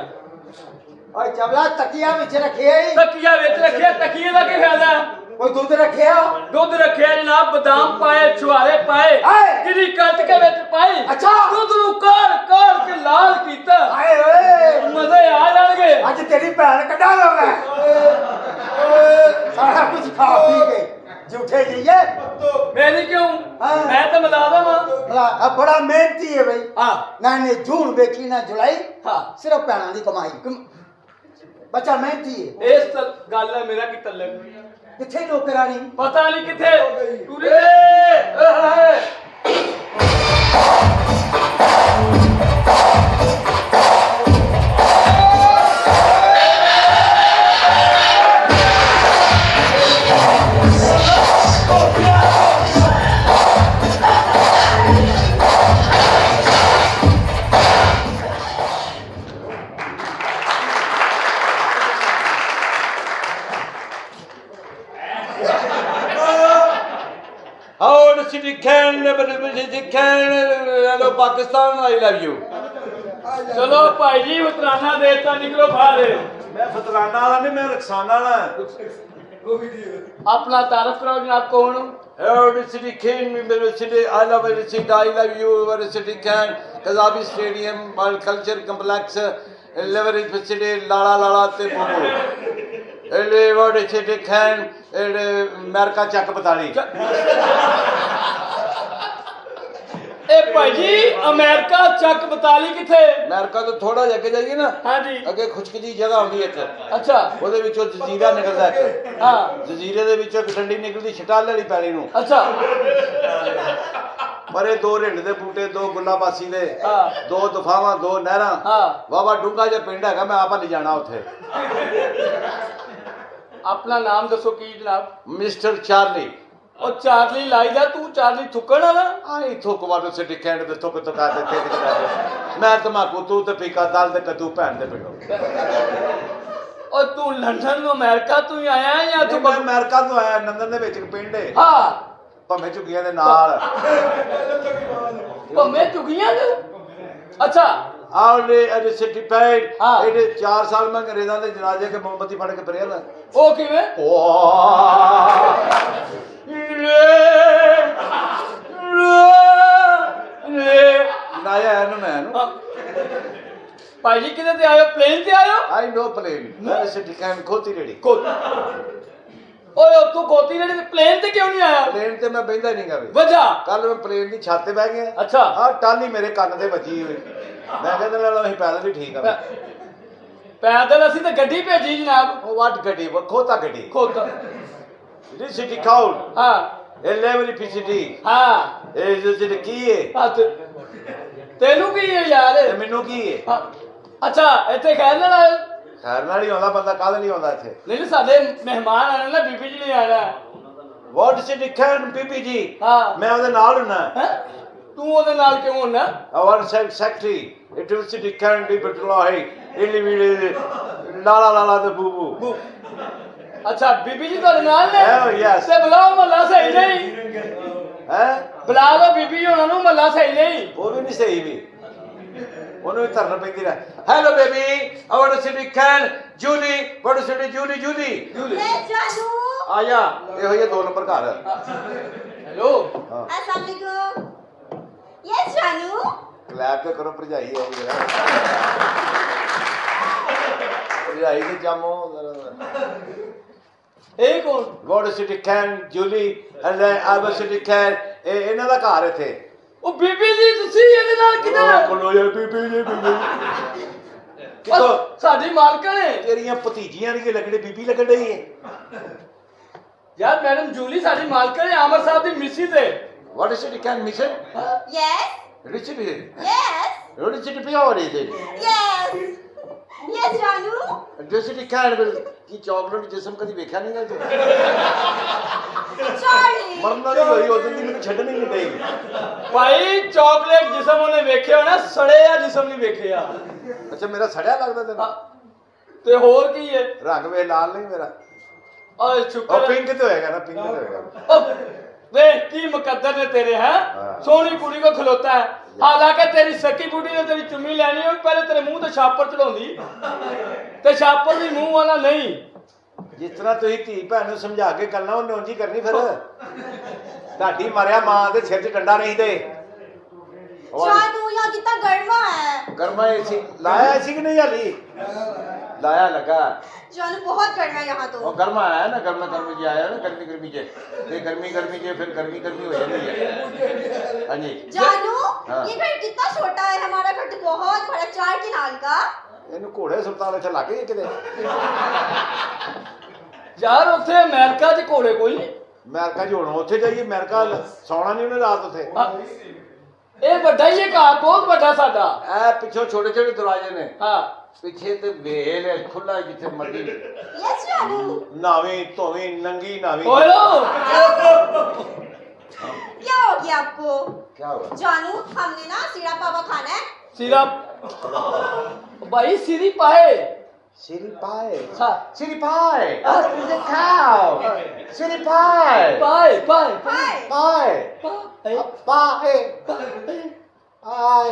ਓਏ ਚਵਲਾ ਤਕੀਆ ਵਿੱਚ ਰੱਖਿਆ ਹੀ। ਤਕੀਆ ਵਿੱਚ ਰੱਖਿਆ ਤਕੀਏ ਦਾ ਕੀ ਫਾਇਦਾ ਕੋਈ ਦੁੱਧ ਰੱਖਿਆ? ਦੁੱਧ ਰੱਖਿਆ ਜਨਾਬ ਬਦਾਮ ਪਾਏ ਛੁਹਾਰੇ ਪਾਏ ਹਾਏ। ਜਿਹੜੀ ਕੱਟ ਕੇ ਵਿੱਚ ਪਾਈ ਅੱਛਾ। ਦੁੱਧ ਨੂੰ ਕਾੜ ਕੇ ਲਾਲ ਕੀਤਾ ਆਏ ਓਏ ਮਜ਼ੇ ਆ ਜਾਣਗੇ ਅੱਜ ਤੇਰੀ ਭੈਣ ਕੱਢਾ ਲਵਾਂ ਸਾਰਾ ਕੁਝ ਖਾ ਪੀ ਕੇ ਝੂਠੇ ਜਈਏ। ਮੇਰੀ ਕਿਉਂ ਹਾਂ। ਮੈਂ ਤਾਂ ਮਿਲਾ ਦਵਾਂ ਭਲਾ ਬੜਾ ਮਿਹਨਤੀ ਹੈ ਬਈ। ਹਾਂ ਨਾ ਨੇ ਜੂਨ ਵੇਖੀ ਨਾ ਜੁਲਾਈ। ਹਾਂ ਸਿਰਫ ਭੈਣਾਂ ਦੀ ਕਮਾਈ। ਬੱਚਾ ਮਿਹਨਤੀ ਹੈ। ਇਸ ਗੱਲ ਹੈ ਮੇਰਾ ਕੀ ਤਲਕ ਕਿੱਥੇ ਨੌਕਰਾਨੀ? ਪਤਾ ਨਹੀਂ ਕਿੱਥੇ ਟੂਰੇ How the city can, hello Pakistan, I love you. ਚਲੋ ਭਾਈ ਜੀ ਉਤਰਾਨਾ ਦੇਤਾ ਨਿਕਲੋ ਬਾਹਰ ਮੈਂ ਫਤਰਾਨਾ ਵਾਲਾ ਨਹੀਂ ਮੈਂ ਰਕਸਾਨਾ ਵਾਲਾ। ਆਪਣਾ ਤਾਰਫ ਕਰਾਓ ਜਨਾਬ ਕੌਣ ਹੋ How the city can, city, I love the city, I love you, the city can, Kazabi Stadium, World Culture Complex, Leverage City, Lala te Momo. What the city can, America ਚੱਕ ਪਤਾਲੀ। ਇਹ ਭਾਈ ਜੀ ਅਮਰੀਕਾ ਚੱਕ 42 ਕਿੱਥੇ America ਤੋਂ ਥੋੜਾ ਜਿਹਾ ਅੱਗੇ ਜਾਈਏ ਨਾ ਹਾਂਜੀ ਅੱਗੇ ਖੁਸ਼ਕ ਜੀ ਜਗ੍ਹਾ ਹੁੰਦੀ ਇੱਕ ਅੱਛਾ ਉਹਦੇ ਵਿੱਚੋਂ ਜਜ਼ੀਰਾ ਨਿਕਲਦਾ ਇੱਕ ਹਾਂ ਜਜ਼ੀਰੇ ਦੇ ਵਿੱਚੋਂ ਇੱਕ ਡੰਡੀ ਨਿਕਲਦੀ ਛਟਾਲੇ ਵਾਲੀ ਪੈਲੀ ਨੂੰ ਅੱਛਾ ਪਰੇ 2 ਰਿੰਡ ਦੇ ਬੂਟੇ 2 ਗੁੱਲਾਬਾਸੀ ਦੇ ਹਾਂ 2 ਦਫਾਵਾਂ 2 ਨਹਿਰਾਂ ਹਾਂ ਵਾਵਾ ਡੂੰਗਾ ਜਿਹਾ ਪਿੰਡ ਹੈਗਾ ਮੈਂ ਆਪਾਂ ਨਹੀਂ ਜਾਣਾ ਉੱਥੇ। ਆਪਣਾ ਨਾਮ ਦੱਸੋ ਕੀ ਜਨਾਬ ਮਿਸਟਰ ਚਾਰਲੀ। ਉਹ ਚਾਰਲੀ ਲਾਈ ਜਾ ਤੂੰ ਚਾਰਲੀ ਥੁੱਕਣ ਵਾਲਾ ਆਈ ਥੁੱਕ ਵਾਟੋ ਸਿਟੀ ਕੈਂਡ ਦੇ ਥੁੱਕ ਤੁਕਾ ਦੇ ਤੇ ਮੈਂ ਤਮਾਕੂ ਤੂੰ ਤੇ ਪੀਕਾ ਦਲ ਤੇ ਕਦੂ ਭੈਣ ਦੇ ਪਿੰਡੋਂ। ਉਹ ਤੂੰ ਲੰਡਨ ਤੋਂ ਅਮਰੀਕਾ ਤੋਂ ਹੀ ਆਇਆ ਜਾਂ ਤੂੰ ਤੂੰ ਅਮਰੀਕਾ ਤੋਂ ਆਇਆ, ਲੰਡਨ ਦੇ ਵਿੱਚ ਇੱਕ ਪਿੰਡ ਹੈ ਹਾਂ ਭੰਮੇ ਝੁੱਗੀਆਂ ਦੇ ਨਾਲ। ਭੰਮੇ ਝੁੱਗੀਆਂ ਦੇ ਅੱਛਾ ਆਉਲੇ ਅਜੇ ਸਿੱਟੀ ਪੈਡ ਹਾਂ। ਇਹਦੇ 4 ਸਾਲ ਮੈਂ ਅੰਗਰੇਜ਼ਾਂ ਦੇ ਜਨਾਜ਼ੇ ਕੇ ਮੋਮਬੱਤੀ ਫੜ ਕੇ ਪਰਿਆ ਨਾ। ਉਹ ਕਿਵੇਂ ਲਾਇਆ ਇਹਨੂੰ ਮੈਂ ਇਹਨੂੰ। ਭਾਈ ਜੀ ਕਿਤੇ ਤੇ ਆਇਓ ਪਲੇਨ ਤੇ ਆਇਓ ਆਈ ਨੋ ਪਲੇਨ ਮੈਂ ਸਿੱਟੀ ਕੈਨ ਖੋਤੀ ਰੇੜੀ। ਓਏ ਤੂੰ ਗੋਤੀ ਨੇ ਪਲੇਨ ਤੇ ਕਿਉਂ ਨਹੀਂ ਆਇਆ ਪਲੇਨ ਤੇ ਮੈਂ ਬੈਠਾ ਨਹੀਂ ਗਾ ਵੀ। ਵਜ੍ਹਾ ਕੱਲ ਮੈਂ ਪਲੇਨ ਦੀ ਛੱਤ ਤੇ ਬਹਿ ਗਿਆ। ਅੱਛਾ ਆਹ ਟਾਲੀ ਮੇਰੇ ਕੰਨ ਤੇ ਵੱਜੀ ਹੋਈ। ਮੈਂ ਕਹਿੰਦਾ ਨਾਲ ਅਸੀਂ ਪੈਦਲ ਹੀ ਠੀਕ ਆ। ਪੈਦਲ ਅਸੀਂ ਤਾਂ ਗੱਡੀ ਭੇਜੀ ਜਨਾਬ। ਉਹ ਵਾਟ ਗੱਡੀ ਖੋਤਾ ਗੱਡੀ ਖੁਦ ਜੀ ਸਿੱਟੀ ਕਾਉਲ ਹਾਂ ਇਹ ਲੈਵਲ ਪੀਸੀਟੀ ਹਾਂ ਇਹ ਜਿਹੜੀ ਕੀ ਹੈ ਹਾਂ ਤੈਨੂੰ ਕੀ ਹੈ ਯਾਰ ਤੇ ਮੈਨੂੰ ਕੀ ਹੈ। ਹਾਂ, ਅੱਛਾ ਇੱਥੇ ਖੈਰ ਨਾਲ ਆਇਓ ਖੈਰ ਨਾਲ ਹੀ ਆਉਂਦਾ ਬੰਦਾ, ਕਾਹਦੇ ਲਈ ਆਉਂਦਾ ਇੱਥੇ। ਨਹੀਂ ਸਾਡੇ ਮਹਿਮਾਨ ਆਣੇ ਨਾ ਬੀਬੀ ਜੀ ਨੇ ਆਣਾ ਵਾਟ ਸਿੱਟੀ ਕੈਨ ਬੀਬੀ ਜੀ ਹਾਂ ਮੈਂ ਉਹਦੇ ਨਾਲ ਹੁੰਨਾ। ਹੈਂ? ਤੂੰ ਉਹਦੇ ਨਾਲ ਕਿਉਂ ਹੁੰਨਾ ਆਵਰ ਸੈਕਟਰੀ ਇਟ ਵਿਲ ਸਿੱਟੀ ਕੈਨ ਬੀ ਬਟਲਾਹੀ ਇਲੀ ਵੀ ਲਾਲਾ ਲਾਲਾ ਤੇ ਬੂਬੂ। ਅੱਛਾ ਬੀਬੀ ਜੀ ਤੁਹਾਡੇ ਨਾਲ ਨੇ Oh, yes. ਤੇ ਬੁਲਾਓ ਮੱਲਾ ਸਹੀ ਨਹੀਂ ਹੈ ਬੁਲਾ ਲਓ ਬੀਬੀ ਜੀ ਉਹਨਾਂ ਨੂੰ ਮੱਲਾ ਸਹੀ ਨਹੀਂ ਉਹ ਵੀ ਨਹੀਂ ਸਹੀ ਵੀ ਉਹਨੂੰ ਵੀ ਧਰਨਾ ਪੈਂਦੀ ਰਹਿ। Hello baby I want to city can Julie want to city Julie ਜੂਲੀ जानू ਆ ਜਾ ਇਹੋ ਹੀ 2 ਨੰਬਰ ਘਰ। ਹੈਲੋ ਹਾਂ अस्सलाम वालेकुम यस जानू ਕਲੈਪ ਤੇ ਕਰੋ ਭਰਜਾਈ ਹੈ ਜਰਾ ਭਰਜਾਈ ਦੇ ਜਾਮੋ ਇਹ ਕੌਣ want to city can ਜੂਲੀ and I want ਸਿੱਟੀ ਕੈਨ ਇਹਨਾਂ ਦਾ ਘਰ ਇੱਥੇ। ਉਹ ਬੀਬੀ ਜੀ ਤੁਸੀਂ ਇਹਦੇ ਨਾਲ ਕਿੱਧਰ ਕੋਲੋਂ ਯਾਰ ਬੀਬੀ ਜੀ ਬੀਬੀ ਕਿਤੋਂ ਸਾਡੀ ਮਾਲਕਣ ਹੈ ਤੇਰੀਆਂ ਭਤੀਜੀਆਂ ਦੀ ਲੱਗਣੀ ਬੀਬੀ ਲੱਗਣ ਡਈ ਹੈ। ਯਾਰ ਮੈਡਮ ਜੂਲੀ ਸਾਡੀ ਮਾਲਕਣ ਹੈ ਆਮਰ ਸਾਹਿਬ ਦੀ ਮਿਸਿਸ ਹੈ what is it can mission yes rich we yes rich it pure is it yes yes जानू ਜਿਸ ਇਟ ਕੈਨ ਵਿਲ ਕੀ ਚਾਕਲੇਟ ਜਿਸਮ ਕਦੀ ਵੇਖਿਆ ਨਹੀਂ ਨਾ ਤੂੰ चार्ली ਮਰਨ ਵਾਲੀ ਹੋਈ ਉਦੋਂ ਦੀ ਮੈਨੂੰ ਛੱਡਣੀ ਨਹੀਂ ਪਈ। ਭਾਈ ਚਾਕਲੇਟ ਜਿਸਮ ਉਹਨੇ ਵੇਖਿਆ ਹੋਣਾ ਸੜਿਆ ਜਿਸਮ ਨਹੀਂ ਵੇਖਿਆ ਅੱਛਾ ਮੇਰਾ ਸੜਿਆ ਲੱਗਦਾ ਤੈਨੂੰ ਤੇ ਹੋਰ ਕੀ ਹੈ ਰੰਗ ਵੇ ਲਾਲ ਨਹੀਂ ਮੇਰਾ ਓਏ ਉਹ ਸ਼ੁਕਰ ਹੈ। ਪਿੰਕ ਤੇ ਹੋਏਗਾ ਨਾ ਪਿੰਕ ਤੇ ਹੋਏਗਾ। ਉਹ ਵੇਖ ਕੀ ਮੁਕੱਦਰ ਨੇ ਤੇਰੇ ਹੈ हाँ। ਸੋਹਣੀ ਕੁੜੀ ਕੋ ਖਲੋਤਾ ਹੈ ਹਾਲਾਂਕਿ ਤੇਰੀ ਸੱਕੀ ਬੁੱਢੀ ਨੇ ਤੇਰੀ ਚੁੰਮੀ ਲੈਣੀ ਹੋਈ ਪਹਿਲੇ ਤੇਰੇ ਮੂੰਹ ਤੇ ਛਾਪਰ ਚੜਾਉਂਦੀ ਤੇ ਛਾਪਰ ਵੀ ਮੂੰਹ ਵਾਲਾ ਨਹੀਂ ਜਿਸ ਤਰ੍ਹਾਂ ਤੁਸੀਂ ਧੀ ਭੈਣ ਨੂੰ ਸਮਝਾ ਕੇ ਕਰਨਾ ਉਹਨੇ ਉਂਝ ਹੀ ਕਰਨੀ ਫਿਰ। ਤੁਹਾਡੀ ਮਰਿਆ ਮਾਂ ਦੇ ਸਿਰ 'ਚ ਡੰਡਾ ਨਹੀਂ ਤੇ जानू यहाँ कितना गर्मा है ਗਰਮਾ ਏਸੀ ਲਾਇਆ ਸੀ ਕਿ ਨਹੀਂ ਹਾਲੀ ਲਾਇਆ ਲਗਾ जानू बहुत गर्मा है यहाँ तो ਉਹ ਗਰਮਾ ਆਇਆ ਨਾ ਗਰਮੀ ਜੀ ਆਇਆ ਨਾ ਗਰਮੀ ਚ ਤੇ ਗਰਮੀ ਚ ਫਿਰ ਗਰਮੀ ਹੋ ਜਾਂਦੀ ਹੈ। ਹਾਂਜੀ जानू हाँ। ये घर कितना छोटा है हमारा घर तो बहुत बड़ा 4 किनाल का ਇਹਨੂੰ ਘੋੜੇ ਸੁਲਤਾਨ ਇੱਥੇ ਲੱਗ ਗਏ ਕਿਤੇ। ਯਾਰ ਉੱਥੇ ਅਮਰੀਕਾ 'ਚ ਘੋੜੇ ਕੋਈ ਨਹੀਂ ਅਮਰੀਕਾ ਜੋੜੋ ਉੱਥੇ ਜਾਈਏ ਅਮਰੀਕਾ ਸੌਣਾ ਨਹੀਂ ਉਹਨੇ ਰਾਤ ਉੱਥੇ। ਹਾਂ। ਇਹ ਵੱਡਾ ਹੀ ਹੈ ਘਰ ਬਹੁਤ ਵੱਡਾ ਸਾਡਾ ਐ ਪਿੱਛੋਂ ਛੋਟੇ ਛੋਟੇ ਦਰਵਾਜ਼ੇ ਨੇ ਹਾਂ ਪਿੱਛੇ ਤੇ ਵੇਲ ਹੈ ਖੁੱਲਾ ਜਿੱਥੇ ਮਰਜ਼ੀ यस जानू ਨਾਵੇਂ ਧੋਵੇਂ ਨੰਗੀ ਨਾਵੇਂ। ਓਏ ਲੋ क्या हो गया आपको ਕੀ ਹੋਇਆ जानू हमने ना सीरा पावा खाना है ਸਿਰਾ ਭਾਈ ਸਿਰੀ ਪਾਏ City pie. ਹਾਂ City pie. It's a cow. City pie. ਪਾਏ ਪਾਏ हाय Pie. Pie. Pie.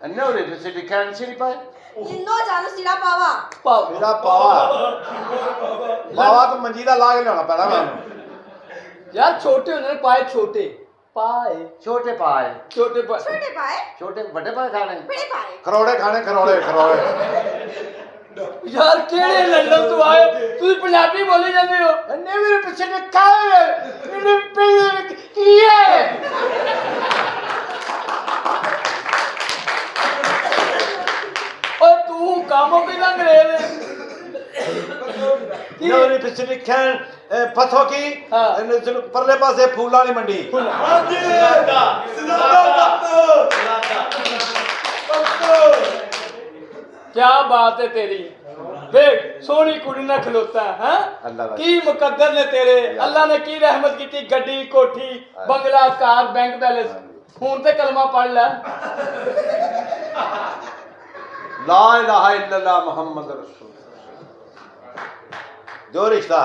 And no, it is city can city pie. ये नो जानू सीरा पावा ਪਾਓ ਮੇਰਾ ਪਾਵਾ ਪਾਵਾ ਤਾਂ ਮੰਜੀ ਦਾ ਲਾ ਕੇ ਲਿਆਉਣਾ ਪੈਣਾ ਮੈਨੂੰ। ਯਾਰ ਛੋਟੇ ਹੁੰਦੇ ਨੇ ਪਾਏ ਛੋਟੇ ਪਾਏ ਛੋਟੇ ਪਾਏ ਛੋਟੇ ਪਾਏ छोटे पाए ਛੋਟੇ ਵੱਡੇ ਪਾਏ ਖਾਣੇ बड़े पाए ਖਰੋੜੇ ਖਾਣੇ ਖਰੋੜੇ ਖਰੋੜੇ। ਯਾਰ ਕਿਹੜੇ ਲੰਡਨ ਤੋਂ ਆਏ ਹੋ? ਤੁਸੀਂ ਪੰਜਾਬੀ ਬੋਲੀ ਜਾਂਦੇ ਹੋ ਅੰਨੇ ਮੇਰੇ ਪਿੱਛੇ ਨੇ ਕਾਏ ਇਹਨੇ ਪੀ ਕੀ ਹੈ। ਓਏ ਤੂੰ ਕੰਮ ਵੀ ਲੰਘ ਰਹੇ ਨੇ No, it is city can ਪੱਥੋ ਕੀ ਹਾਂ। ਇਹਨੇ ਪਰਲੇ ਪਾਸੇ ਫੂਲਾਂ ਵਾਲੀ ਮੰਡੀ। क्या बात है तेरी देख सोनी कुड़ी ना खलोता है अल्लाह का की मुकद्दर ने तेरे अल्लाह ने की रहमत की गड्डी कोठी बंगला कार बैंक बैलेंस हूं ते कलमा पढ़ ले ला इलाहा इल्लल्लाह मुहम्मद रसूल जो रिश्ता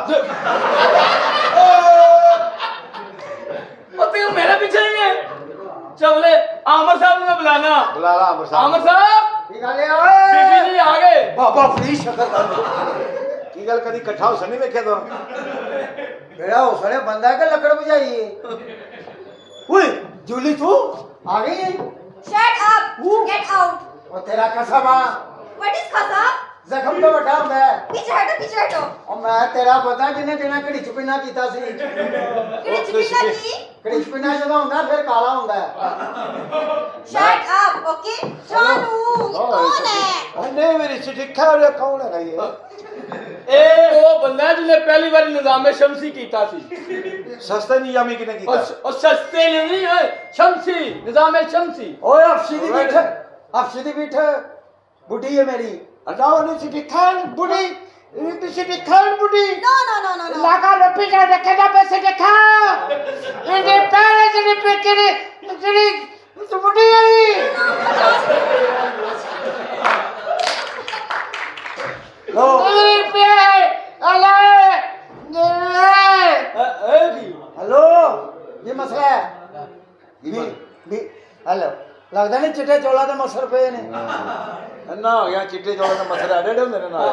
ਉਹ ਤੇ ਮੇਰੇ ਪਿੱਛੇ ਹੀ ਹੈ ਚਵਲੇ ਆਮਰ ਸਾਹਿਬ ਨੂੰ ਬੁਲਾਣਾ बुला ला अमर साहब ਆਮਰ ਸਾਹਿਬ ਕੀ ਗੱਲ ਹੈ ਓਏ ਬੀਬੀ ਜੀ ਆ ਗਏ ਬਾਬਾ ਫਰੀ ਸ਼ਕਰ ਕਰ की गल कदी इकट्ठा हो नहीं वेख्या तो बेड़ा हो सड़े बंदा है कि लकड़ बुझाई है ओए जूली तू आ गई है Shut up! Get out! और तेरा कसम आ What is khasa? ਜ਼ਖਮ ਤਾਂ ਵੱਡਾ ਹੁੰਦਾ ਹੈ पीछे हटो, पीछे हटो. ਉਹ ਮੈਂ ਤੇਰਾ ਬੰਦਾ ਜਿਹਨੇ ਤੇਰਾ ਘੜੀ ਚ ਪਿੰਨਾ ਕੀਤਾ ਸੀ कितनी चिपका की? ਘੜੀ ਚ ਪਿੰਨਾ ਜਦੋਂ ਹੁੰਦਾ ਫਿਰ ਕਾਲਾ ਹੁੰਦਾ ਹੈ Shut up, okay? जानू, ये कौन है? नहीं मेरी चिट्ठी और कौन है ये ਇਹ ਉਹ ਬੰਦਾ ਜਿਹਨੇ ਪਹਿਲੀ ਵਾਰੀ ਨਿਜ਼ਾਮੇ ਸ਼ਮਸੀ ਕੀਤਾ ਸੀ सस्ते निजामी किने कीता ਉਹ ਸਸਤੇ ਨਹੀਂ ਹੈ ਸ਼ਮਸੀ ਨਿਜ਼ਾਮੇ ਸ਼ਮਸੀ ਓਏ ਅਫਸ਼ੀ ਦੀ ਬੀਠ ਬੁੱਢੀ ਹੈ ਮੇਰੀ हटाओ नहीं चिट्ठी खान बुढ़ी चिट्ठी खान बुढ़ी No, no, no, no, no. लगा लो पीछे रखेगा पैसे देखा इनके पैर इतने पे करे इतनी तो बुढ़ी है ਲੋ मेरी पे अल्लाह हेलो ये मसला है भी हेलो लगता नहीं चिट्टे चौला ਦੇ ਮਸਰ ਪਏ ਨੇ अन्ना हो गया चिट्टे चौलों का मसला एडे एडे होंदे ने नाल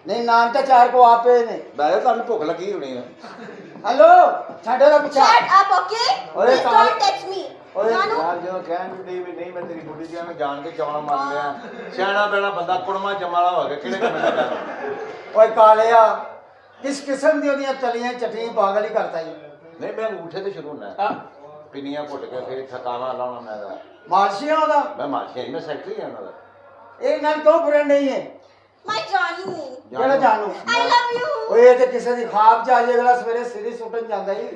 ਨਹੀਂ ਨਾਮ ਤਾਂ ਚਾਰ ਕੋ ਆਪੇ ਨੇ वैसे ਤੁਹਾਨੂੰ ਭੁੱਖ ਲੱਗੀ ਹੋਣੀ ਹੈ हेलो ਛੱਡੋ ਦਾ ਪੁੱਛਾ Shut up, okay? Oye, Please कहाँ- don't touch me. ओए, जानू, ਯਾਰ ਜਦੋਂ ਕਹਿਣ ਵੀ ਨਹੀਂ ਮੈਂ ਤੇਰੀ ਬੁੱਢੀ ਜੀ ਨੂੰ ਜਾਣ ਕੇ ਚੌਣਾ ਮਾਰ ਲਿਆ ਸਿਆਣਾ ਬੇੜਾ ਬੰਦਾ ਕੁੜਮਾ ਜਮਾਲਾ ਹੋ ਗਿਆ ਕਿਹੜੇ ਕੰਮ ਦਾ ਓਏ ਕਾਲਿਆ ਕਿਸ ਕਿਸਮ ਦੀ ਉਹਦੀਆਂ ਤਲੀਆਂ ਚਟਨੀ ਪਾਗਲ ਹੀ ਕਰਤਾ ਜੀ ਨਹੀਂ ਮੈਂ ਅੰਗੂਠੇ ਤੇ ਸ਼ੁਰੂ ਹੋਣਾ ਪਿੰਨੀਆਂ ਘੁੱਟ ਕੇ ਫਿਰ ਥਕਾਵਾ ਲਾਉਣਾ ਮੈਂ ਦਾ ਮਾਰਸ਼ੀਆਂ ਉਹਦਾ ਮੈਂ ਮਾਰਸ਼ੀ ਮੈਂ ਸੈਕਟਰੀ ਹਾਂ ਉਹਨਾਂ ਦਾ ਇਹ ਨਾਲ ਤੋਂ ਫਰੈਂਡ ਨਹੀਂ ਹੈ my जानू. ਕਿਹੜਾ ਜਾਣੂ I love you. ਓਏ ਇਹ ਤੇ ਕਿਸੇ ਦੀ ਖਾਬ ਚ ਆ ਜੇ ਅਗਲਾ ਸਵੇਰੇ ਸਿਰੀ ਸੁੱਟਣ ਜਾਂਦਾ ਹੀ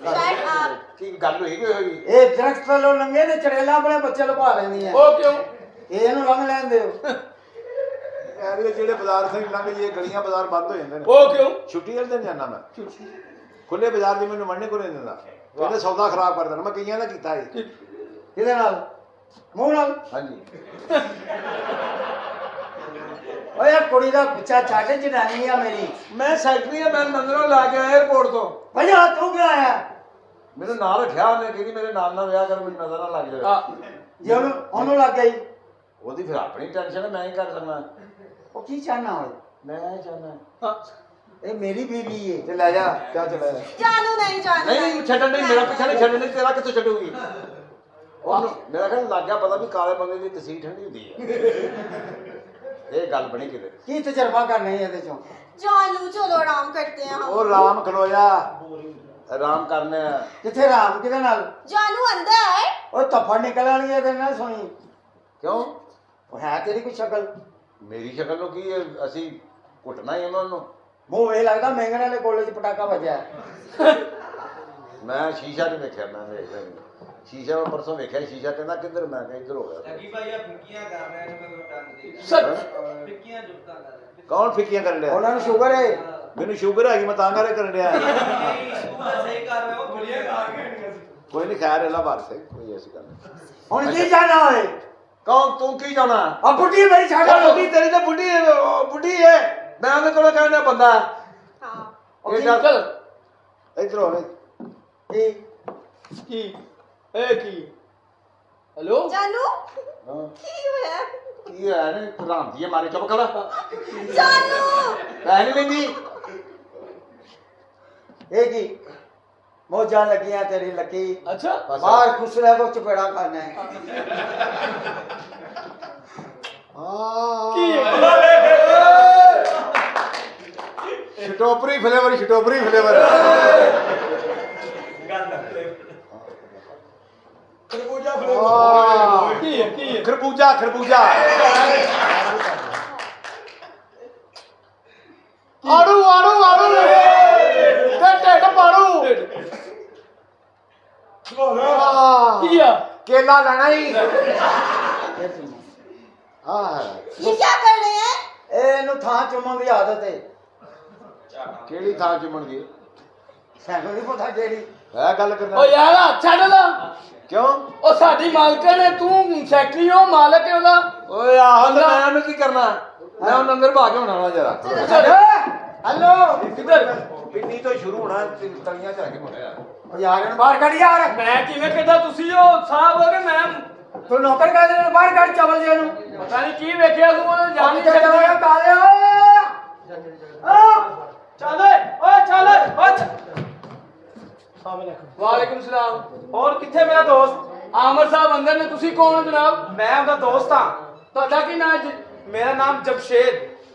Shut up. ਕੀ ਗੱਲ ਹੋਈ ਕਿ ਹੋਈ ਇਹ ਦਰਖਤ ਵੱਲੋਂ ਲੰਘੇ ਤੇ ਚੜੇਲਾ ਆਪਣੇ ਬੱਚੇ ਲੁਕਾ ਲੈਂਦੀਆਂ ਉਹ ਕਿਉਂ ਇਹ ਇਹਨੂੰ ਲੰਘ ਲੈਣ ਦਿਓ ਇਹ ਵੀ ਜਿਹੜੇ ਬਾਜ਼ਾਰ ਸੇ ਲੰਘ ਜੇ ਗਲੀਆਂ ਬਾਜ਼ਾਰ ਬੰਦ ਹੋ ਜਾਂਦੇ ਨੇ ਉਹ ਕਿਉਂ ਛੁੱਟੀ ਵਾਲੇ ਦਿਨ ਜਾਣਾ ਮੈਂ ਖੁੱਲੇ ਬਾਜ਼ਾਰ ਦੀ ਮੈਨੂੰ ਵੜਨੇ ਕੋ ਨਹੀਂ ਦਿੰਦਾ ਕਹਿੰਦੇ ਸੌਦਾ ਖਰਾਬ ਕਰ ਦੇਣਾ ਮੈਂ ਕਈਆਂ ਦਾ ਕੀਤਾ ਹੈ ਕਿਹਦੇ ਨਾਲ ਮੂੰਹ ਨਾਲ ਹਾਂਜੀ ਓਏ ਇਹ ਕੁੜੀ ਦਾ ਪਿੱਛਾ ਛੱਡ ਜਨਾਨੀ ਆ ਮੇਰੀ ਮੈਂ ਸੈਕਟਰੀ ਹਾਂ ਮੈਂ ਮੰਦਰੋਂ ਲਾ ਕੇ ਆਇਆ 에어ਪੋਰਟ ਤੋਂ ਭਈਆ ਤੂੰ ਕਿਉਂ ਆਇਆ ਮੈਨੂੰ ਨਾਲ ਰੱਖਿਆ ਉਹਨੇ ਕਹਿੰਦੀ ਮੇਰੇ ਨਾਲ ਨਾਲ ਵਿਆਹ ਕਰ ਮੈਨੂੰ ਨਜ਼ਰ ਨਾ ਲੱਗ ਜਾਵੇ ਜੇ ਉਹਨੂੰ ਲੱਗ ਗਈ ਉਹਦੀ ਫਿਰ ਆਪਣੀ ਟੈਨਸ਼ਨ ਹੈ ਮੈਂ ਹੀ ਕਰ ਸਕਦਾ ਉਹ ਕੀ ਚਾਹਨਾ ਹੋਏ ਮੈਂ ਚਾਹਨਾ ਇਹ ਮੇਰੀ ਬੀਵੀ ਹੈ ਤੇ ਲੈ ਜਾ ਕਿਆ ਚਲਾ जानू नहीं जानू. ਨਹੀਂ ਛੱਡਣ ਨਹੀਂ ਮੇਰਾ ਪਿੱਛਾ ਨਹੀਂ ਛੱਡਣ ਨਹੀਂ ਤੇਰਾ ਕਿੱਥੋਂ ਛੱਡੂਗੀ ਉਹਨੂੰ ਮੇਰਾ ਖਿਆਲ ਲੱਗ ਗਿਆ ਪਤਾ ਵੀ ਕਾਲੇ ਬੰਦੇ ਦੀ ਤਸੀਰ ਠੰਡੀ ਹੁੰਦੀ ਹੈ ਇਹ ਗੱਲ ਬਣੀ ਕਿਤੇ ਕੀ ਤਜਰਬਾ ਕਰਨਾ ਹੈ ਇਹਦੇ ਚੋਂ जानू, चलो आराम करते हैं हम. ਉਹ ਰਾਮ ਖਲੋਇਆ ਆਰਾਮ ਕਰਨਾ ਕਿੱਥੇ ਰਾਮ ਕਿਹਦੇ ਨਾਲ जानू अंदर है. ਉਹ ਤੱਫੜ ਨਿਕਲ ਆਣੀ ਇਹਦੇ ਨਾਲ ਸੁਣੀ ਕਿਉਂ ਉਹ ਹੈ ਤੇਰੀ ਕੋਈ ਸ਼ਕਲ ਮੇਰੀ ਸ਼ਕਲ ਨੂੰ ਕੀ ਹੈ, ਅਸੀਂ ਘੁੱਟਣਾ ਹੀ ਉਹਨਾਂ ਨੂੰ ਮੂੰਹ ਇਹ ਲੱਗਦਾ ਮਹਿੰਗਣ ਵਾਲੇ ਕੋਲੇ 'ਚ ਪਟਾਕਾ ਵੱਜਿਆ ਹੈ। ਮੈਂ ਸ਼ੀਸ਼ਾ ਨਹੀਂ ਵੇਖਿਆ ਮੈਂ ਵੇਖਿਆ ਨੀ। ਸ਼ੀਸ਼ਾ ਮੈਂ ਪਰਸੋਂ ਵੇਖਿਆ ਸ਼ੀਸ਼ਾ ਕਹਿੰਦਾ ਕਿੱਧਰ ਮੈਂ ਕਿਹਾ ਇੱਧਰ ਹੋ ਗਿਆ ਕੌਣ ਫਿੱਕੀਆਂ ਕਰਨ ਡਿਆ ਉਹਨਾਂ ਨੂੰ ਸ਼ੂਗਰ ਹੈ ਮੈਨੂੰ ਸ਼ੂਗਰ ਹੈਗੀ ਮੈਂ ਤਾਂ ਕਰੇ ਕਰਨ ਡਿਆ ਕੋਈ ਨਹੀਂ ਖੈਰ ਅੱਲਾ ਬਾਰ ਸੇ ਕੋਈ ਐਸੀ ਗੱਲ ਨਹੀਂ ਹੁਣ ਕੀ ਜਾਣਾ ਹੋਏ ਕੌਣ ਤੂੰ ਕੀ ਚਾਹਣਾ ਆ ਬੁੱਢੀ ਮੇਰੀ ਛੱਡ ਬੁੱਢੀ ਤੇਰੀ ਤਾਂ ਬੁੱਢੀ ਹੈ ਮੈਂ ਉਹਦੇ ਕੋਲ ਕਹਿੰਦਾ ਬੰਦਾ हाँ. ਇਹ ਚੱਲ ਇੱਧਰ ਹੋਵੇ ਕੀ ਕੀ ਇਹ ਕੀ ਹੈਲੋ जानू, ਹਾਂ की है? ਕੀ ਹੈ ਨੇ ਪ੍ਰਧਾਨ ਜੀ ਮਾਰੇ ਚੁੱਪ ਕਰ जानू. ਪੈਸੇ ਨਹੀਂ ਲੈਂਦੀ ਇਹ ਕੀ ਮੋਜਾਂ ਲੱਗੀਆਂ ਤੇਰੀ ਲੱਕੀ ਅੱਛਾ ਬਾਹਰ ਖੁਸ਼ ਰਹਿ ਕੋ ਚਪੇੜਾ ਖਾਣਾ ਹੈ ਕੀ ਸ਼ਟੋਪਰੀ ਫਲੇਵਰ ਕੀ ਹੈ ਖਰਬੂਜਾ ਆੜੂ ਤੇ ਢਿੱਡ ਪਾੜੂ ਕੀ ਆ ਕੇਲਾ ਲੈਣਾ ਹੀ ये क्या कर रहे हैं? ਇਹਨੂੰ ਥਾਂ ਚੁੰਮਣ ਦੀ ਆਦਤ ਹੈ ਕਿਹੜੀ ਥਾਂ ਚ ਬਣ ਗਈ ਸਾਨੂੰ ਨਹੀਂ ਪਤਾ ਕਿਹੜੀ ਮੈਂ ਗੱਲ ਓ ਕਰਦਾ ਯਾਰ ਛੱਡ ਲਾ ਕਿਉਂ ਉਹ ਸਾਡੀ ਮਾਲਕਣ ਹੈ ਤੂੰ ਸੈਕਟਰੀ ਹੋ ਮਾਲਕ ਹੈ ਉਹਦਾ ਓਏ ਆਹੋ ਤੇ ਮੈਂ ਉਹਨੂੰ ਕੀ ਕਰਨਾ ਮੈਂ ਉਹਨੂੰ ਅੰਦਰ ਭਾ ਕੇ ਬਣਾਉਣਾ ਜਰਾ ਹਲੋ ਕਿੱਧਰ ਪਿੰਨੀ ਤੋਂ ਸ਼ੁਰੂ ਹੋਣਾ ਤੇ ਤਲੀਆਂ ਚ ਆ ਕੇ ਮੁੜਿਆ ਯਾਰ ਇਹਨੂੰ ਬਾਹਰ ਕੱਢ ਯਾਰ ਮੈਂ ਕਿਵੇਂ ਕਿੱਦਾਂ ਤੁਸੀਂ ਉਹ ਸਾਹਿਬ ਹੋ ਕੇ ਮੈਂ ਤੂੰ ਨੌਕਰ ਕਰ ਦੇ ਬਾਹਰ ਕੱਢ ਚਵਲ ਜੇ ਨੂੰ ਪਤਾ ਨਹੀਂ ਕੀ ਵੇਖਿਆ ਤੂੰ ਉਹਨੇ ਜਾਣ ਜਾਨੀ ਨਹੀਂ ਚੱਲ ਸਕਦਾ ਕਾਲੇ ਚੱਲ ਓਏ ਚੱਲ ਓਏ ਵਾਲੇਕੁਮ ਸਲਾਮ ਹੋਰ ਕਿੱਥੇ ਮੇਰਾ ਦੋਸਤ ਆਮਰ ਸਾਹਿਬ ਅੰਦਰ ਨੇ ਤੁਸੀਂ ਕੌਣ ਹੋ ਜਨਾਬ ਮੈਂ ਉਹਦਾ ਦੋਸਤ ਹਾਂ ਤੁਹਾਡਾ ਕੀ ਨਾਮ ਜੀ ਮੇਰਾ ਨਾਮ ਜਮਸ਼ੇਦ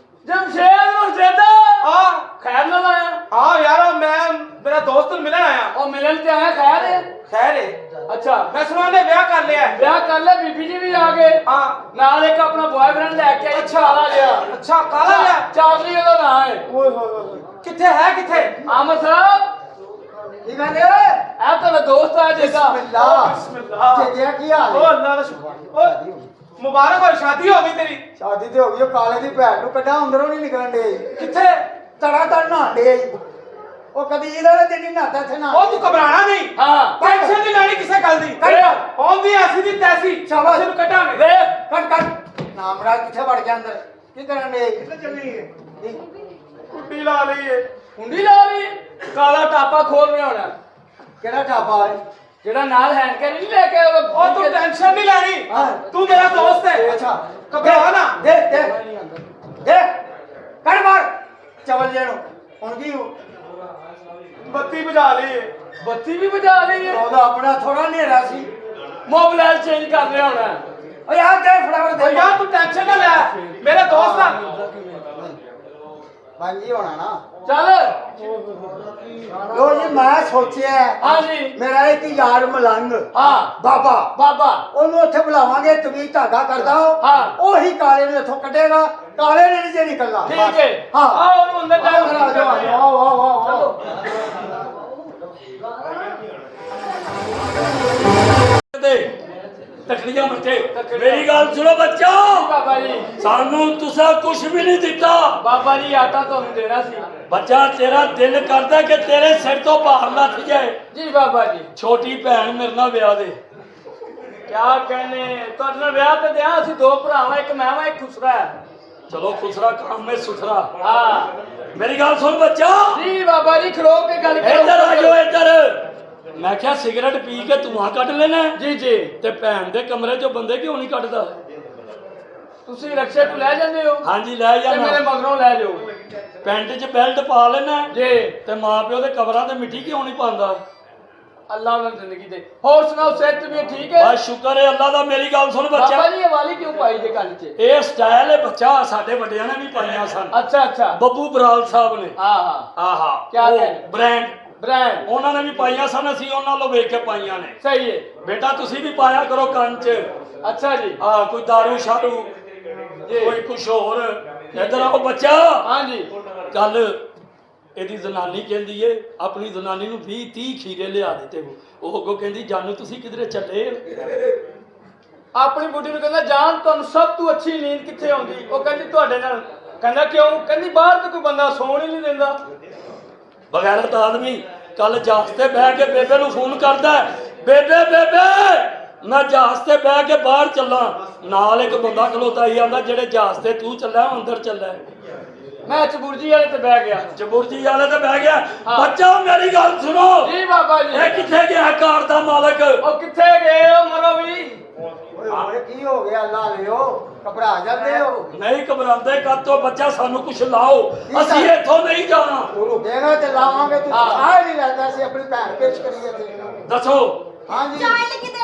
ਜਮਸ਼ੇਦ ਮੁਰਸ਼ਿਦ ਹਾਂ ਖੈਰ ਨਾਲ ਆਇਆ ਹਾਂ ਯਾਰ ਮੈਂ ਮੇਰਾ ਦੋਸਤ ਨੂੰ ਮਿਲਣ ਆਇਆ ਉਹ ਮਿਲਣ ਤੇ ਆਇਆ ਖੈਰ ਹੈ ਖੈਰ ਹੈ ਅੱਛਾ ਮੈਂ ਸੁਣਾ ਨੇ ਵਿਆਹ ਕਰ ਲਿਆ ਹੈ। ਵਿਆਹ ਕਰ ਲੈ ਬੀਬੀ ਜੀ ਵੀ ਆ ਗਏ ਹਾਂ ਨਾਲ ਇੱਕ ਆਪਣਾ ਬॉयਫ੍ਰੈਂਡ ਲੈ ਕੇ ਆਈ ਕਾਲਾ ਲਿਆ ਅੱਛਾ ਕਾਲਾ ਲਿਆ ਚਾਰਲੀ ਉਹਦਾ ਨਾਂ ਹੈ ਓਏ ਹੋਏ ਹੋਏ ਕਿੱਥੇ ਹੈ ਕਿੱਥੇ ਆਮਰ ਸਾਹਿਬ ਕੀ ਕਹਿੰਦੇ ਓਏ ਇਹ ਤੁਹਾਡਾ ਦੋਸਤ ਆ ਜਿੱਦਾਂ ਬਿਸਮਿਲ੍ਲਾ ਬਿਸਮਿਲ੍ਲਾ ਤੇ ਕੀ ਹਾਲ ਓ ਹੈ ਅੱਲਾ ਦਾ ਸ਼ੁਕਰ ਓਏ ਮੁਬਾਰਕ ਹੋਏ ਸ਼ਾਦੀ ਹੋ ਗਈ ਤੇਰੀ ਸ਼ਾਦੀ ਤੇ ਹੋ ਗਈ ਉਹ ਕਾਲੇ ਦੀ ਭੈਣ ਨੂੰ ਕੱਢਾ ਅੰਦਰੋਂ ਨਹੀਂ ਨਿਕਲਣ ਦੇ ਕਿੱਥੇ ਤੜਾ ਤੜ ਨਹਾਂਦੇ ਉਹ ਕਦੀ ਇਹਦਾ ਨਾ ਤੇਰੀ ਨਹਾਤਾ ਥੇ ਨਾ ਉਹ ਤੂੰ ਘਬਰਾਣਾ ਨਹੀਂ ਹਾਂ ਟੈਨਸ਼ਨ ਨਹੀਂ ਲੈਣੀ ਕਿਸੇ ਗੱਲ ਦੀ ਕੱਢ। ਆਉਂਦੀ ਐਸੀ ਦੀ ਤੈਸੀ ਸ਼ਾਬਾਸ਼। ਤੈਨੂੰ ਕੱਢਾਂਗੇ ਵੇਖ ਕੱਢ ਕੱਢ ਨਾਮਰਾਜ ਕਿੱਥੇ ਵੜ ਗਿਆ ਅੰਦਰ ਕੀ ਕਰਨ ਦੇ ਕਿੱਥੇ ਚੱਲੀ ਹੈ ਕੁੱਟੀ ਲਾ ਲਈ ਏ ਹੁੰਡੀ ਲਾ ਲਈ ਕਾਲਾ ਟਾਪਾ ਖੋਲ ਰਿਹਾ ਹੋਣਾ ਕਿਹੜਾ ਢਾਬਾ ਹੈ ਜਿਹੜਾ ਨਾਲ ਹੈਂਡ ਕੈਰੀ ਨਹੀਂ ਲੈ ਕੇ ਉਹ ਤੂੰ ਟੈਨਸ਼ਨ ਨਹੀਂ ਲੈਣੀ ਹਾਂ। ਤੂੰ ਮੇਰਾ ਦੋਸਤ ਹੈ ਅੱਛਾ ਘਬਰਾ ਨਾ ਦੇ ਦੇ ਦੇ ਕੱਢ ਮਾਰ ਚਵਲ ਜੇ ਨੂੰ ਹੁਣ ਕੀ ਬੱਤੀ ਬੁਝਾ ਲਈ ਏ ਬੱਤੀ ਵੀ ਬੁਝਾ ਲਈ ਹੈ ਉਹਦਾ ਆਪਣਾ ਥੋੜਾ ਹਨੇਰਾ ਸੀ ਮੋਬਾਈਲ ਚੇਂਜ ਕਰ ਰਿਹਾ ਹੋਣਾ ਓਏ ਆ ਕੇ ਫਟਾਫਟ ਓ ਦੇ ਯਾਰ ਤੂੰ ਟੈਨਸ਼ਨ ਨਾ ਲੈ ਮੇਰਾ ਦੋਸਤ ਆ ਬਾਂਜੀ ਹੋਣਾ ਨਾ ਚੱਲ ਲੋ ਜੀ ਮੈਂ ਸੋਚਿਆ ਹਾਂਜੀ ਮੇਰਾ ਇੱਕ ਯਾਰ ਮਲੰਗ ਹਾਂ ਬਾਬਾ ਬਾਬਾ ਉਹਨੂੰ ਉੱਥੇ ਬੁਲਾਵਾਂਗੇ ਤਵੀਜ਼ ਧਾਗਾ ਕਰਦਾ ਹਾਂ। ਉਹੀ ਕਾਲੇ ਨੂੰ ਇੱਥੋਂ ਕੱਢੇਗਾ ਕਾਲੇ ਨੇ ਨਹੀਂ ਨਿਕਲਣਾ ਠੀਕ ਹੈ ਹਾਂ ਆਓ ਉਹਨੂੰ ਅੰਦਰ ਆਓ ਜਾਓ ਆ ਜਾਓ, ਆ ਜਾਓ, ਆਓ ਆਓ ਆਓ ਆਓ ਤਕੜੀਆਂ ਮੱਥੇ ਮੇਰੀ ਗੱਲ ਸੁਣੋ ਬੱਚਾ ਬਾਬਾ ਜੀ ਸਾਨੂੰ ਤੁਸੀਂ ਕੁਝ ਵੀ ਨਹੀਂ ਦਿੱਤਾ ਬਾਬਾ ਜੀ ਆਟਾ ਤੁਹਾਨੂੰ ਦੇਣਾ ਸੀ ਬੱਚਾ ਤੇਰਾ ਦਿਲ ਕਰਦਾ ਕਿ ਤੇਰੇ ਸਿਰ ਤੋਂ ਬਾਹਰ ਲੱਥ ਜਾਏ ਜੀ ਬਾਬਾ ਜੀ ਛੋਟੀ ਭੈਣ ਮੇਰੇ ਨਾਲ ਵਿਆਹ ਦੇ ਕਿਆ ਕਹਿੰਨੇ ਤੁਹਾਡੇ ਨਾਲ ਵਿਆਹ ਤੇ ਦਿਆਂ ਅਸੀਂ ਦੋ ਭਰਾਵਾਂ ਇੱਕ ਮੈਂ ਵਾਂ ਇੱਕ ਖੁਸਰਾ ਹੈ ਚਲੋ ਖੁਸਰਾ ਕੰਮ ਮੇ ਸੁਥਰਾ ਹਾਂ ਮੇਰੀ ਗੱਲ ਸੁਣ ਬੱਚਾ ਜੀ ਬਾਬਾ ਜੀ ਖੜੋ ਕੇ ਗੱਲ ਕਰੋ ਇੱਧਰ ਆ ਜਾਓ ਇੱਧਰ ਮੈਂ ਕਿਹਾ ਸਿਗਰਟ ਪੀ ਕੇ ਧੂਆਂ ਕੱਢ ਲੈਣਾ ਜੀ ਜੀ ਤੇ ਭੈਣ ਦੇ ਕਮਰੇ ਚੋਂ ਬੰਦੇ ਕਿਉਂ ਨਹੀਂ ਕੱਢਦਾ ਤੁਸੀਂ ਰਕਸ਼ੇ ਤੋਂ ਲੈ ਜਾਂਦੇ ਹੋ ਹਾਂਜੀ ਲੈ ਤੇ ਮੇਰੇ ਜਾਣਾ ਮਗਰੋਂ ਲੈ ਜਾਓ ਪੈਂਟ 'ਚ ਬੈਲਟ ਪਾ ਲੈਣਾ ਜੀ ਤੇ ਮਾਂ ਪਿਓ ਦੇ ਕਬਰਾਂ ਤੇ ਮਿੱਟੀ ਕਿਉਂ ਨਹੀਂ ਪਾਉਂਦਾ ਅੱਲਾਹ ਉਹਨਾਂ ਦੀ ਜ਼ਿੰਦਗੀ ਦੇ ਹੋਰ ਸੁਣਾਓ ਸਿਹਤ ਵੀ ਠੀਕ ਹੈ ਬਸ ਸ਼ੁਕਰ ਹੈ ਅੱਲਾ ਦਾ ਮੇਰੀ ਗੱਲ ਸੁਣ ਬਾਬਾ ਬੱਚਾ ਜੀ ਇਹ ਵਾਲੀ ਕਿਉਂ ਪਾਈ ਜੇ ਕੰਨ 'ਚ ਇਹ ਸਟਾਈਲ ਹੈ ਬੱਚਾ ਸਾਡੇ ਵੱਡਿਆਂ ਨੇ ਵੀ ਪਾਈਆਂ ਸਨ ਅੱਛਾ ਅੱਛਾ ਬੱਬੂ ਬਰਾਲ ਸਾਹਿਬ ਨੇ ਹਾਂ ਹਾਂ ਆਹਾ ਕਿਆ ਕਹਿੰਦੇ? ਬ੍ਰਾਂਡ ਬ੍ਰਾਂਡ ਉਹਨਾਂ ਨੇ ਵੀ ਪਾਈਆਂ ਸਨ ਅਸੀਂ ਉਹਨਾਂ ਨੂੰ ਵੇਖ ਕੇ ਪਾਈਆਂ ਨੇ ਸਹੀ ਹੈ ਬੇਟਾ ਤੁਸੀਂ ਵੀ ਪਾਇਆ ਕਰੋ ਕੰਨ 'ਚ ਅੱਛਾ ਜੀ ਆ ਕੋਈ ਦਾਰੂ ਸ਼ਾਰੂ ਕੋਈ ਕੁਛ ਹੋਰ ਇੱਧਰ ਆਓ ਬੱਚਾ ਹਾਂਜੀ ਕੱਲ ਇਹਦੀ ਜ਼ਨਾਨੀ ਕਹਿੰਦੀ ਏ ਆਪਣੀ ਜ਼ਨਾਨੀ ਨੂੰ 20-30 ਖੀਰੇ ਲਿਆ ਦਿੱਤੇ ਉਹ ਅੱਗੋਂ ਕਹਿੰਦੀ ਜਾਨੂ ਤੁਸੀਂ ਕਿਧਰੇ ਚੱਲੇ ਆਪਣੀ ਬੁੱਢੀ ਨੂੰ ਕਹਿੰਦਾ ਜਾਨ ਤੁਹਾਨੂੰ ਸਭ ਤੋਂ ਅੱਛੀ ਨੀਂਦ ਕਿੱਥੇ ਆਉਂਦੀ ਉਹ ਕਹਿੰਦੀ ਤੁਹਾਡੇ ਨਾਲ ਕਹਿੰਦਾ ਕਿਉਂ ਕਹਿੰਦੀ ਬਾਹਰ ਤਾਂ ਕੋਈ ਬੰਦਾ ਸੌਣ ਹੀ ਨਹੀਂ ਦਿੰਦਾ ਬਗੈਰਤ ਆਦਮੀ ਕੱਲ ਜਹਾਜ਼ ਤੇ ਬਹਿ ਕੇ ਬੇਬੇ ਨੂੰ ਫੋਨ ਕਰਦਾ ਬੇਬੇ ਬੇਬੇ ਮੈਂ ਜਹਾਜ਼ ਤੇ ਬਹਿ ਕੇ ਬਾਹਰ ਚੱਲਾਂ ਨਾਲ ਇੱਕ ਬੰਦਾ ਖਲੋਤਾ ਹੀ ਆਂਦਾ ਜਿਹੜੇ ਜਹਾਜ਼ ਤੇ ਤੂੰ ਚੱਲਿਆ ਉਹ ਅੰਦਰ ਚੱਲਿਆ ਮੈਂ ਚਬੁਰਜੀ ਵਾਲੇ ਤੇ ਬਹਿ ਗਿਆ ਚਬੁਰਜੀ ਵਾਲੇ ਤੇ ਬਹਿ ਗਿਆ ਹਾਂ। ਬੱਚਾ ਮੇਰੀ ਗੱਲ ਸੁਣੋ ਜੀ ਬਾਬਾ ਜੀ ਇਹ ਕਿੱਥੇ ਗਿਆ ਕਾਰ ਦਾ ਮਾਲਕ ਉਹ ਕਿੱਥੇ ਗਏ ਹੋ ਮਰੋ ਵੀ ਓਏ ਓਏ ਕੀ ਹੋ ਗਿਆ ਅੱਲਾ ਲਿਓ ਘਬਰਾ ਜਾਂਦੇ ਹੋ ਨਹੀਂ ਘਬਰਾਉਂਦੇ ਕਦ ਤੋਂ ਬੱਚਾ ਸਾਨੂੰ ਕੁਛ ਲਾਓ ਅਸੀਂ ਇੱਥੋਂ ਨਹੀਂ ਜਾਣਾ ਉਹ ਰੁਕੇਗਾ ਤੇ ਲਾਵਾਂਗੇ ਤੂੰ ਹਾਂ। ਸਾਹ ਨਹੀਂ ਲੈਂਦਾ ਸੀ ਆਪਣੀ ਭੈਣ ਪੇਸ਼ ਕਰੀਏ ਤੇ ਦੱਸੋ ਹਾਂਜੀ ਚੱਲ ਕਿਤੇ